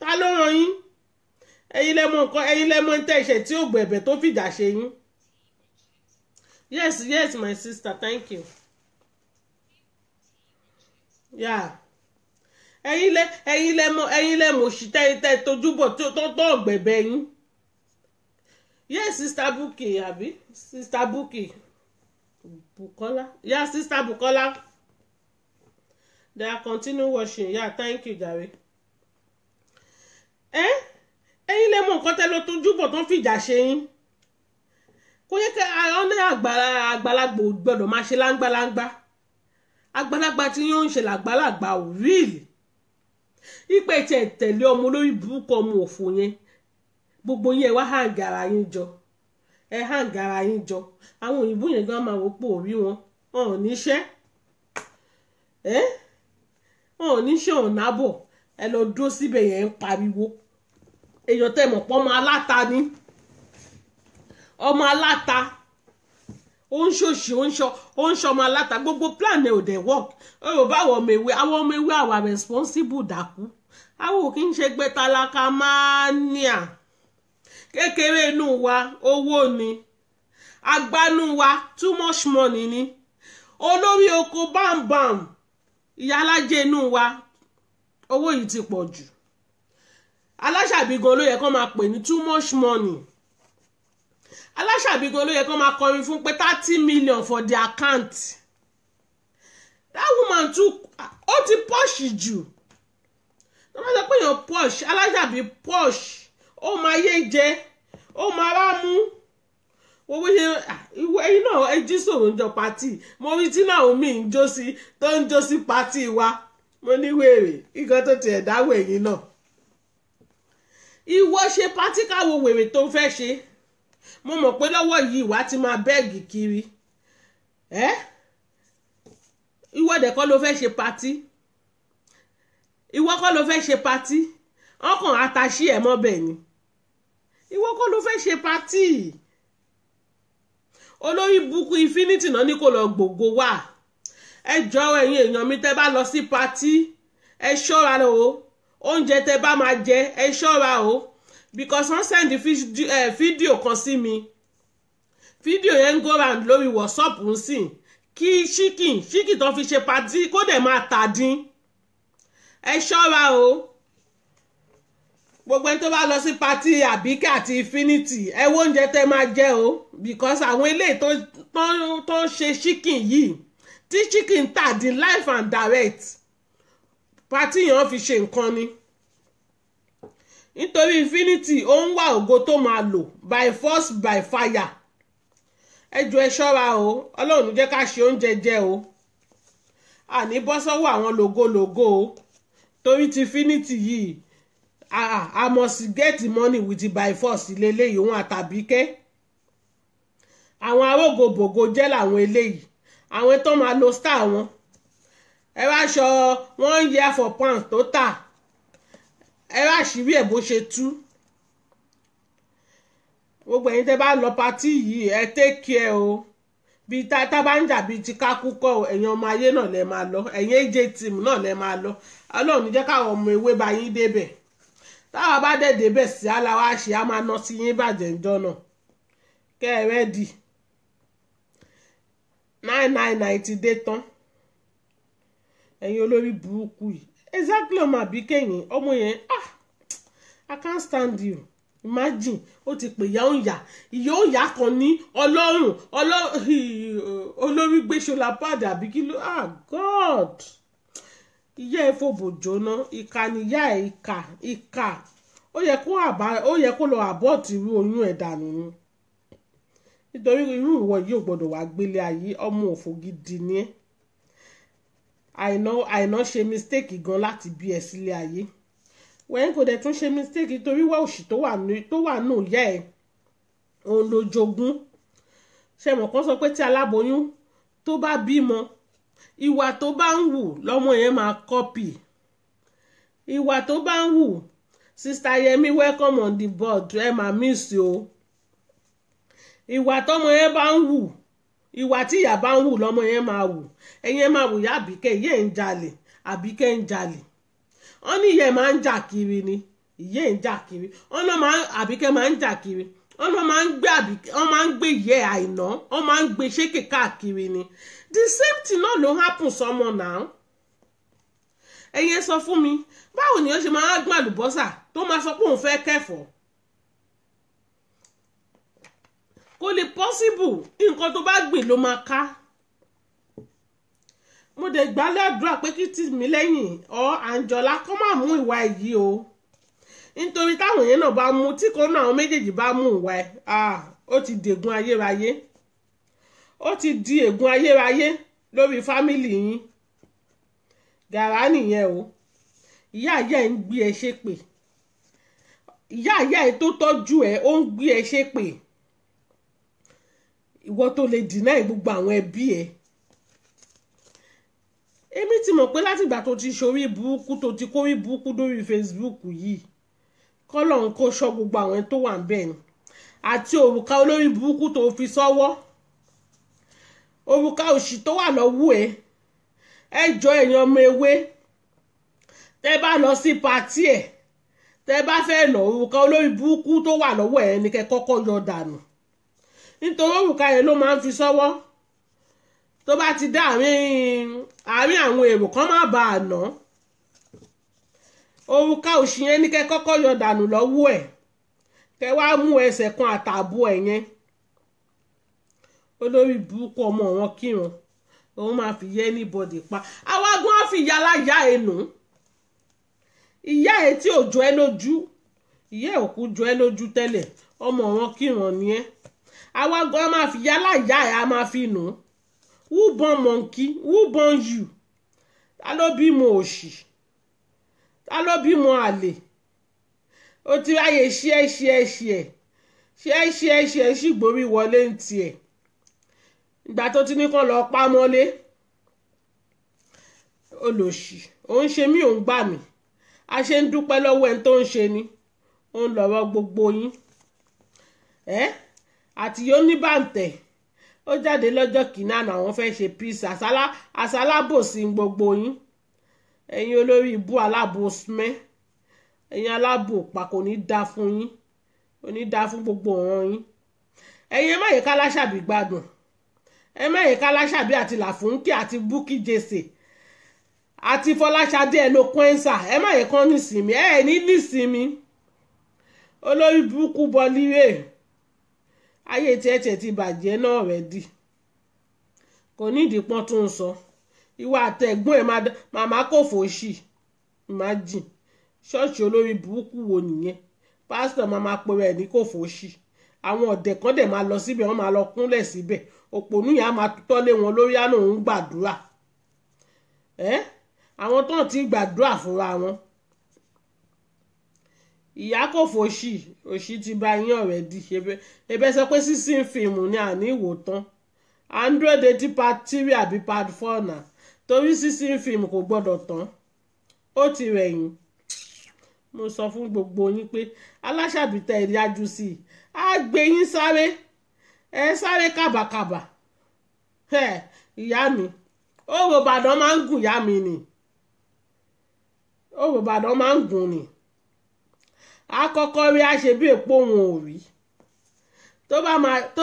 Ta ló rán yín? Ẹ̀yin lẹ mọ̀ nǹkan, ẹ̀yin lẹ mọ̀ tẹ́ ẹ̀ṣẹ̀ tí ó gbẹ̀bẹ̀ tó fìjà ṣe yín. Yes, my sister, thank you. Yeah. Ẹ̀yin lẹ mọ̀ òṣì tẹ́ tojúbọ̀ tó ọ̀gbẹ̀bẹ̀ yín. Yes, Sister Bukky, àbí? Sister Bukky. Bukola. Yeah, Sister Bukola. They are continue watching. Yeah, thank you, Gary. Ẹ̀yin lè mọ̀ nǹkan tẹ́ ló tún júbọ̀ tán fìjà ṣe yín. Kò yẹ kẹ́ àwọn ní àgbàlagbà ò gbọ́dọ̀ máa ṣe láńgbáláńgbá. Àgbàlagbà tí yóò ń ṣe làgbàlagbà ò ríìlì. Ìpè tí ẹ tẹ̀lé ọmọ olórí burúkú ọmọ òfò yẹn. Gbogbo yẹn wá hàǹgàrà yín jọ. Ẹ hàǹgàrà yín jọ. Àwọn òyìnbó yẹn gan máa wò pé orí wọn. Wọn ò níṣẹ́. Wọn ò níṣẹ́ ọ̀nà àbọ̀. Ẹ lọ dúró síbẹ̀ yẹn ń pariwo. Èèyàn tẹ́ mọ̀ pé ọmọ aláta ni. Ọmọ aláta. Ó ń ṣòṣì, ó ń ṣọ ọmọ aláta. Gbogbo plan ẹ̀ ò dẹ̀ work. Ó bá àwọn ọmọ ewé àwa responsible dàkú. Àwọn ò kí ń ṣe gbé tálákà máa níà. Kékeré inú wa owó ni. Agbánú wa too much money ni. Olórí oko bámbàm. Ìyálájẹ inú wa owó yìí ti pọ̀ jù. Aláṣàbí gan ló yẹ kó máa pè ní too much money. Aláṣàbí gan ló yẹ kó máa kọrin fún pé 30 million for the account. That woman too ó ti posh jù. Wọ́n máa sọ pé èèyàn posh. Aláṣàbí posh. Ó máa yé jẹ. Ó máa rá mú. Owó ṣe ẹ̀yin náà ẹ jí sọ̀rọ̀ ń jọ pátì. Mo rí tí Naomi ń jó sí tó ń jó sí pátì wa. Mo ní wèrè nǹkan tó ti ẹ̀ dáwọ̀ ẹ̀yin náà. Ìwọ ṣe pátì káwo wèrè tó fẹ́ ṣe. Mo mọ̀ pé lọ́wọ́ yìí wá ti máa bẹ́ẹ̀gì kiri. Ìwọ dẹ̀ kọ́ ló fẹ́ ṣe pátì. Ìwọ kọ́ ló fẹ́ ṣe pátì. Ọkàn àtàṣí ẹ̀ mọ́ bẹ́ẹ̀ ni. Ìwọ kọ́ ló fẹ́ ṣe pátì. Olórí burúkú Infinity náà ní kò lọ gbogbo wà. Ẹ jọ̀ọ́ ẹ̀yin èèyàn mi tẹ́ bá lọ sí pátì. Ẹ ṣọ́ra o. Oúnjẹ tẹ́ bá máa jẹ ẹ ṣọ́ra o. Because wọ́n send fídíò kan sí mi. Fídíò yẹn ń go round lórí WhatsApp ń sìn. Kí ṣíkì tó fi ṣe pátì kó dẹ̀ máa tà dín. Ẹ ṣọ́ra o. Gbogbo ẹni tó bá lọ sí pátì Àbíkẹ́ àti Infinity ẹ wo oúnjẹ tẹ́ máa jẹ o. Because àwọn eléyìí tó ń ṣe chicken yìí tí chicken tà dín live and direct. Pátì yẹn fi ṣe nǹkan ni. Nítorí Infinity ó ń wá ògo tó máa lò by force by fire. Ẹ jọ̀ọ́ ẹ ṣọ́ra o. Ọlọ́run jẹ́ ká ṣe oúnjẹ jẹ o. Àní bọ́ sọ́wọ́ àwọn lògólògó o. Torí ti Infinity yìí I must get money with it by force lélẹ́yìí òun àtàbíkẹ́. Àwọn arógòbògò jẹ́ làwọn eléyìí. Àwọn tó máa lo star wọn. Ẹ wá aṣọ 1 year for pounds tó tà. Ẹ wá àṣírí ẹ̀ bó ṣe tú. Gbogbo ẹ̀yin tẹ́ bá lọ pátì yìí ẹ take care o. Bí tá bá ń jà bí ti kákú kọ́ ẹ̀yin ọmọ ayé náà lẹ máa lọ. Ẹ̀yin AJ team náà lẹ máa lọ. Ọlọ́run jẹ́ káwọn ọmọ ewé bá yín débẹ̀. Táwa bá dẹ̀ débẹ̀ sí aláwa ṣe á máa ná sí yín bàjẹ́ ńjọ́ náà. Kẹ́ ẹ rẹ́dì. 999 ti dé tán. Ẹ̀yin olórí burúkú yìí. Exactly ọmọ Àbíkẹ́ yẹn ọmọ yẹn I can't stand you. Imagine ó ti pè ìyá òǹyà kan ní ọlọ́run olórí gbéṣọlá pàdé àbí kí ló God ìyá ẹ fòbò jóná ìkà níyà ẹ ìkà ó yẹ kó lọ abort irú oyún ẹ̀ dànù ni nítorí irú ìwọ yìí ò gbọdọ̀ wá gbélé ayé ọmọ òfò gidi ni ẹ́ àìná ṣe mistake gan láti bí ẹ sílé ayé wẹ́n kò dẹ̀ tún ṣe mistake torí wá òṣì tó wà nù yá ẹ̀ òun ló jogún ṣe mọ̀ kán sọ pé tí aláboyún tó bá bímọ ìwà tó bá ń wù lọ́mọ yẹn máa copy ìwà tó bá ń wù Sister Yemi welcome on the board ẹ máa miss o ìwà tọ́mọ yẹn bá ń wù ìwà tí ìyá bá ń wù lọ́mọ yẹn máa wù ẹ̀yin máa wù yá Àbíkẹ́ ìyẹ́ ń jalè Àbíkẹ́ ń jalè wọ́n ní ìyẹ́ máa ń jà kiri ni ìyẹ́ ń jà kiri wọ́n náà Àbíkẹ́ máa ń jà kiri wọ́n náà máa ń gbé ìyẹ́ àìná wọ́n máa ń gbé ṣékè káàkiri ni the same thing náà ló happen sọmọ náà ẹ̀yin sọ fún mi báwo ni ó ṣe máa gbọ́n àlùbọ́sà tó máa sọ pé òun fẹ́ kẹ́fọ̀ọ́ kò lè possible, nǹkan tó bá gbìn ló máa ká. Mo dẹ̀ gbàdúrà pé kí Tìmílẹ́yìn ọ Àǹjọ́lá kó má mú ìwà yìí o, nítorí táwọn yẹn náà bá mú, tí kò náà àwọn méjèèjì bá mú ìwà ẹ̀ ó ti dègún ayérayé, ó ti di ègún ayérayé lórí fámìlì yín. Gàrá nìyẹn o, ìyá ìyá ẹ̀ ń gbé ẹ ṣépè, ìyá ìyá ẹ̀ tó tọ́jú ẹ ó ń gbé ẹ ṣépè, ìwọ tó lè deny gbogbo àwọn ẹbí ẹ. Èmi ti mọ̀ pé látìgbà tó ti ṣorí burúkú, tó ti kórí burúkú lórí Facebook yìí, kọ́lọ́run kó ṣọ́ gbogbo àwọn tó wà ń bẹ̀ ni, àti òrùka olórí burúkú tó fi sọ́wọ́, òrùka òṣì tó wà lọ́wọ́ ẹ jọ ẹ̀yin ọmọ ewé, tẹ́ bá lọ sí pàtí ẹ̀, tẹ́ bá fẹ́ lọ, òrùka olórí burúkú tó wà lọ́wọ́ ẹ ní kẹ́ kọ́kọ́ yọ dànù, nítorí òrùka yẹn ló máa ń fi sọ́wọ́. Tó bá ti dá àárín àwọn èrò kan má bàa ná, òrùka òṣì yẹn ní kẹ́ kọ́kọ́ yọ dànù lọ́wọ́ ẹ̀, kẹ́ wá mú ẹsẹ̀ kan àtààbọ̀ ẹ̀ yẹn. Olórí burúkú ọmọ wọn kírun, òun máa fi yẹ anybody pa. Àwa gan á fi ìyá aláya ẹ̀ nù, ìyá ẹ̀ tí ò jọ ẹ́ lójú, ìyá ẹ̀ òkú jọ ẹ́ lójú tẹ́lẹ̀, ọmọ wọn kírun ni ẹ́. Àwa gan á máa fi ìyá aláya ẹ̀ á máa fi nù. Who born monkey? Who born you? Ta ló bímọ òṣì? Ta ló bímọ àlè? Ó ti ráyè ṣíẹ́ sì gborí wọlé ń tiẹ̀. Ìgbà tó ti ní kán lọ pa mọ́lé, olòṣì, òun ṣe mí òun gbà mí, a ṣe ń dúpẹ́ lọ́wọ́ ẹni tó ń ṣe ni, òun lọ̀rọ̀ gbogbo yín. Àti yóò ní bàǹtẹ̀, ó jáde lọ́jọ́ kìíní àná àwọn fẹ́ ṣe peace, àsálábòsí gbogbo yín, ẹ̀yin olórí ibú alábòsímẹ́, ẹ̀yin alábòpá, kò ní dá fún yín, kò ní dá fún gbogbo ọ̀ràn yín. Ẹ̀yin ẹ má yẹ ká Láṣàbí gbádùn, ẹ má yẹ ká Láṣàbí àti Làfúnkẹ́ àti Bukky Jesse àti Fọláṣadé Eloquenza, ẹ má yẹ kán nísìmí, ẹ ní nísìmí. Olórí burúkú Bọ́líwé, ayé tiẹ̀ ti bàjẹ́ náà rẹ̀ dì, kò ní ìdípọ́n tó ń sọ. Ìwà àtẹ̀gbọ́n ẹ̀ màmá kò fòṣì, imagine ṣọ́ọ̀ṣì olórí burúkú wo nìyẹn? Pásítọ̀ màmá pe rẹ̀ ní kò fòṣì, àwọn ọ̀dẹ̀ kan dẹ̀ máa lọ síbẹ̀, wọ́n máa lọ kúnlẹ̀ síbẹ̀, òpònú yẹn á máa tutọ́ lé wọn lórí, àná òun gbàdúrà. Àwọn tó ń ti gbàdúrà fúnra wọn. Ìyá kò fòṣì, òṣì ti bá yín already. Ebe sọ pé sísìn fíìmù ni àní ìwò tán, 180 part 3 àbí part 4 náà, torí sísìn fíìmù kò gbọ́dọ̀ tán, ó ti rẹ̀yìn. Mo sọ fún gbogbo yín pé Aláṣàbí tẹ ìdájú sí i, á gbé yín sáré, ẹ sáré kàbàkàbà. Ìyá mi, òrò Ìbàdàn máa ń gùn, ìyá mi ni, òrò Ìbàdàn máa ń gùn ni. Àkọ́kọ́ rí a ṣe bí èpo òun ò rí, tó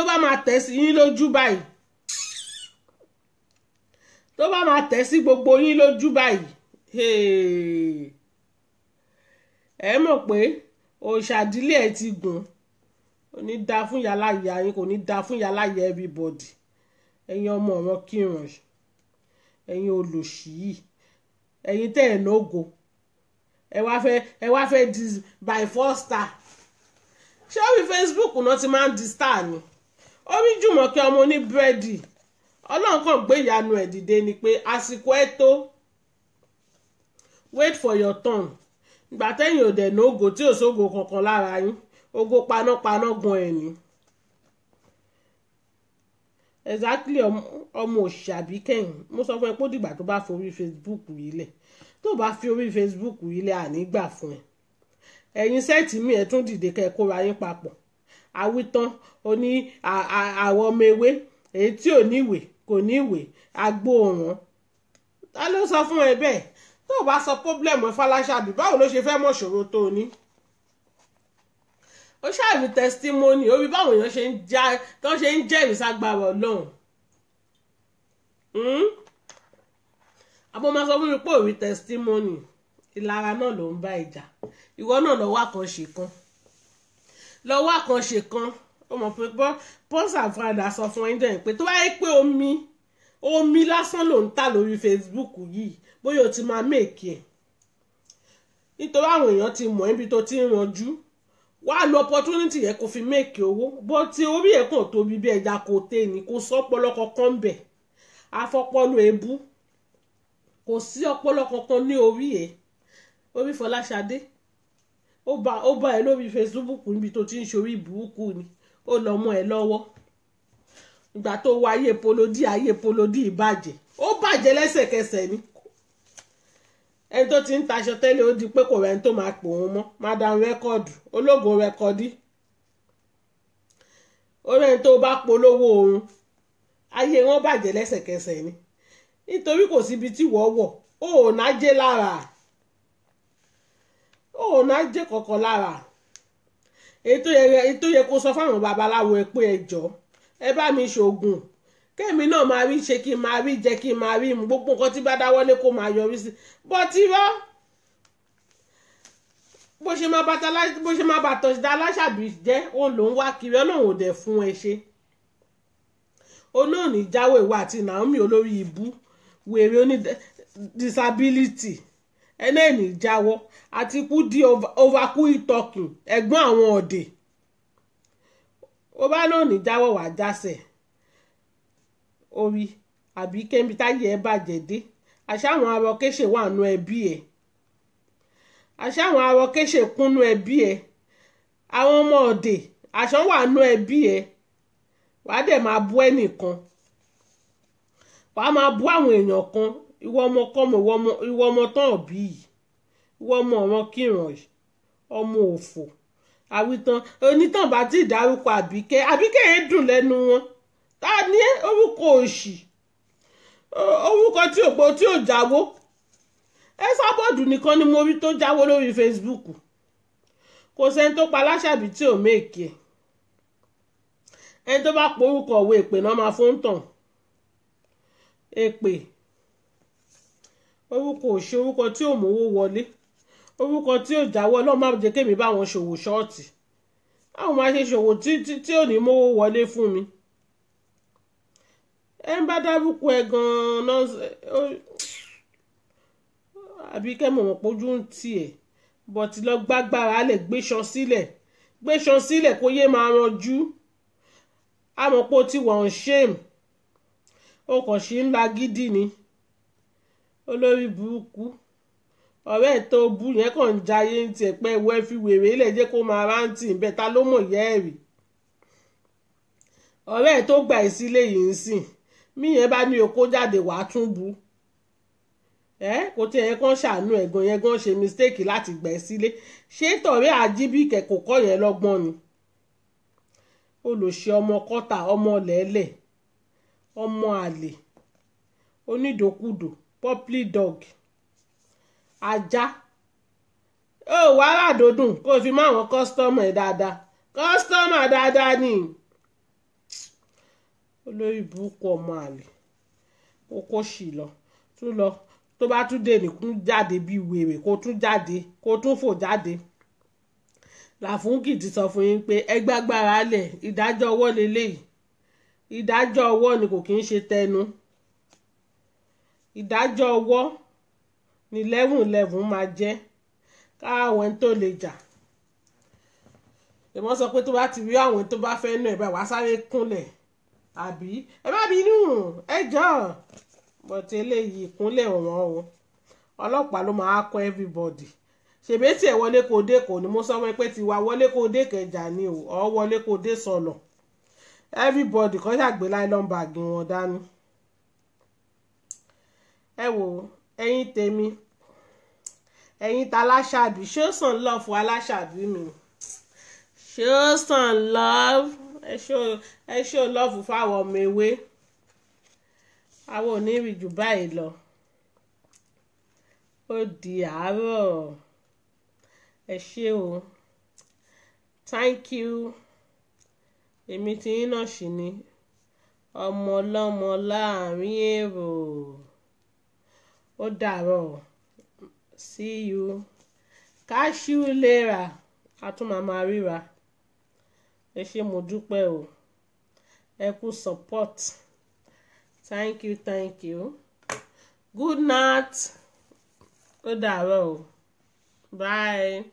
bá máa tẹ̀ sí yín lójú báyìí, tó bá máa tẹ̀ sí gbogbo yín lójú báyìí, ẹ mọ̀ pé òṣàdílé ẹ ti gùn, kò ní dá fún yàrá ìyá yín, kò ní dá fún yàrá ìyá everybody. Ẹ̀yin ọmọ ọ̀rọ̀ kírun, ẹ̀yin olòṣì yìí, ẹ̀yin tẹ́ ẹ̀ nógo, ẹ wá fẹ́ di by 4 star. Ṣé orí Facebook náà ti máa ń di star ni? Orí Jùmọ̀kẹ́ ọmọ ní búrẹ́dì, Ọlọ́run kàn gbé ìyanu ẹ̀ dìde ni pé àsìkò ẹ̀ tó, wait for your turn. Ìgbà tẹ́yìn ò dẹ̀ nógo, tí ò sógo kankan lára yín, ogo panápaná gan ẹ̀ ni. Exactly, ọmọ òṣàbí kẹ́yìn. Mo sọ fún ẹ pé ó dìgbà tó bá fi orí Facebook yìí lẹ̀, tó bá fi orí Facebook yìí lẹ̀ àní gbà fún ẹ. Ẹ̀yin sẹ́ẹ̀tì mi ẹ̀ tún dìde kẹ́ ẹ kóra yín papọ̀. Àwítán oní àwọn ọmọ ewé, èyí tí ò níwèé kò níwèé, agbóòrán. Ta ló sọ fún ẹ bẹ́ẹ̀? Tó o bá sọ pọ́blẹ́mù ẹ Fọláṣàbí, báwo ló ṣe fẹ́ mọ̀ ṣòro tó o ní? Ó ṣàrí testimony, orí báwọn èèyàn ṣe ń jẹ́rìí ságbára Ọlọ́run. Àbọ̀ máa sọ fún mi pé òrí testimony, ìlara náà ló ń bá ìjà. Ìwọ náà lọ́wọ́ àkànṣe kan, ó mọ̀ pé pọ́s àfúrádà sọ fún ẹ̀ dẹ̀ pé tó bá yẹ pé omi lásán ló ń tà lórí Facebook yìí bóyá o ti máa méèkì ẹ̀ nítorí àwọn èèyàn ti mọ̀ níbi tó ti ń ranjú wá lo opportunity yẹn kó fi méèkì owó bó ti orí ẹ̀ kàn tóbi bí ẹja kò tẹ̀ ní kò sọ ọpọlọ kankan bẹ̀ afọpọlọ ebú kò sí ọpọlọ kankan ní orí ẹ̀ orí Fọláṣadé ó bá ẹ lórí Facebook níbi tó ti ń ṣorí burúkú ni ó lọ mọ́ ẹ lọ́wọ́ ìgbà tó wá ayé polodi ìbàjẹ́ ó bàjẹ́ lẹ́sẹ̀kẹsẹ̀ ni ẹni tó ti ń taṣọ tẹ́lẹ̀ ó di pé kò rẹ́ni tó máa pò wọ́n mọ́ madam rẹ́kọ̀dù ológun rẹ́kọ̀dì ó rẹ́ni tó bá polówó oorun ayé wọn bàjẹ́ lẹ́sẹ̀kẹsẹ̀ ni nítorí kò síbi tí wọ́n wọ̀ ó nájẹ́ lára ó nájẹ́ kọ̀ọ̀kan lára ètò yẹ kó sọ fáwọn babaláwo ẹ pé ẹ jọ ẹ bá mi ṣoògùn kémi náà máa rí ṣe kí n máa rí jẹ kí n máa rí mu gbogbo nǹkan tí bá dáwọ́lé kó máa yọrí sí bọ́tí rọ́ bó ṣe máa bàtọ̀ dá aláṣàbí jẹ́ òun ló ń wá kiri ọlọ́run ò dẹ̀ fún ẹ ṣe olóòní jáwé ìwà àti Naomi olórí ibú wèrè oní disability ẹlẹ́ẹ̀ni jáwọ́ àti kú di overkú ìtọ́kùn ẹ̀gbọ́n àwọn ọ̀dẹ̀ ó bá lóòní jáwọ́ wà jásẹ̀ orí àbí kẹ́mi táyé ẹ bàjẹ́ dé àṣàwọn arọkéṣe wà nù ẹbí ẹ àṣàwọn arọkéṣe kúnnú ẹbí ẹ àwọn ọmọ ọ̀dẹ̀ àṣọ wà nù ẹbí ẹ wàá dẹ̀ máa bú ẹnìkan wàá máa bú àwọn èèyàn kan ìwọ ọmọ kọ́mọ ìwọ ọmọ tán òbí yìí ìwọ ọmọ ọ̀ràn kíràn yìí ọmọ òfò àwítán onítàn bá ti dárúkọ àbíkẹ́ yẹn dùn lẹ́nu wọn ta ni orúkọ òṣì orúkọ tí ò jáwó Ẹsábọ́ọ̀dù nìkan ni mo rí tó jáwó lórí Facebook kò sẹ́ni tó pa Aláṣàbí tí ò méèkì ẹ̀ ẹni tó bá porúkọ òwe èpè náà máa fún tàn èpè orúkọ òṣì orúkọ tí ò mówó wọlé orúkọ tí ò jáwọ́ Ọlọ́run má jẹ́ kémi bá wọn ṣòwò ṣọ́ọ̀tì àwọn máa ṣe ṣòwò tí ò ní mówó wọlé fún mi ẹ ń bá dárúkọ ẹ gan-an àbí kẹ́mọ̀ wọn pójú ń tiẹ̀ bọ̀tí lọ gbágbára lẹ̀ gbéṣan sílẹ̀ kó yé máa ranjú àmọ́pọ̀ tí wọ́n ń ṣèm ó kàn sí ńlá gidi ni olórí burúkú ọ̀rẹ́ ẹ̀ tó bú yẹn kàn ń jayé ń tiẹ̀ pẹ́ wẹ́ fi wèrè ilẹ̀ jẹ́ kó máa rántí ìbẹ́ ta ló mọ̀ yẹ́ ẹ̀rì ọ̀rẹ́ ẹ̀ tó gbà ẹ̀ sílé yìí ń sìn mí yẹn bá ní okó jáde wàá tún bu kò tí ẹ̀yẹ kan ṣàánú ẹ̀gbọ́n yẹn gan ṣe mistake láti gbà ẹ̀ sílé ṣé tọ̀rẹ́ àjíbìkẹ́ kò kọ́ yẹn lọ́gbọ́n ni olùṣe ọmọ kọ́tà ọmọ lẹ́lẹ̀ ọmọ àlè onídòkúdò poply dog ajá ó wàhálà dòdùn kó fi mọ́ àwọn kọ́sítọ́mù ẹ̀ dáadáa ni olórí burúkú ọmọ àlè kókó sì lọ tó bá tún dé nìkún jáde bíi wèrè kó tún fò jáde Làfúnkì ti sọ fún yín pé ẹ gbágbára lẹ̀ ìdájọ́ ọwọ́ lélẹ́yìí ìdájọ́ ọwọ́ ni kò kí ń ṣe tẹnu ìdájọ́ ọwọ́ ni 11 máa jẹ́ káwọn ẹni tó lè jà èmọ́ sọ pé tó bá ti rí àwọn tó bá fẹ́ nù ẹ̀ bá wá sáré kúnlẹ̀ àbí ẹ má bínú ẹ jọ bọ̀tẹ́ eléyìí ìkúnlẹ̀ ọ̀wọ́n o ọlọ́pàá ló máa kọ́ everybody ṣèbétì ẹ̀ wọlé kó dé kò ní mo sọ pé tiwa wọlé kó dé kẹjà ni o ọ wọlé kó dé sọlọ everybody kan ṣàgbé nylon bag wọn dání ẹ wò ẹ̀yin tèmi ẹ̀yin ta Aláṣàbí show some love fún Aláṣàbí mi show some love ẹ show love fáwọn ọmọ ewé àwọn ò ní rí jù báyìí lọ ó di àárọ̀ ẹ ṣé o thank you èmi tí yín náà ṣì ní ọmọ ọlọ́mọ láàrin èrò ó dàárọ̀ see you catch you later a tún máa ríra ẹ ṣé mo dúpẹ́ o, ẹ kú support, thank you, good night, ó dàárọ̀ o, bye.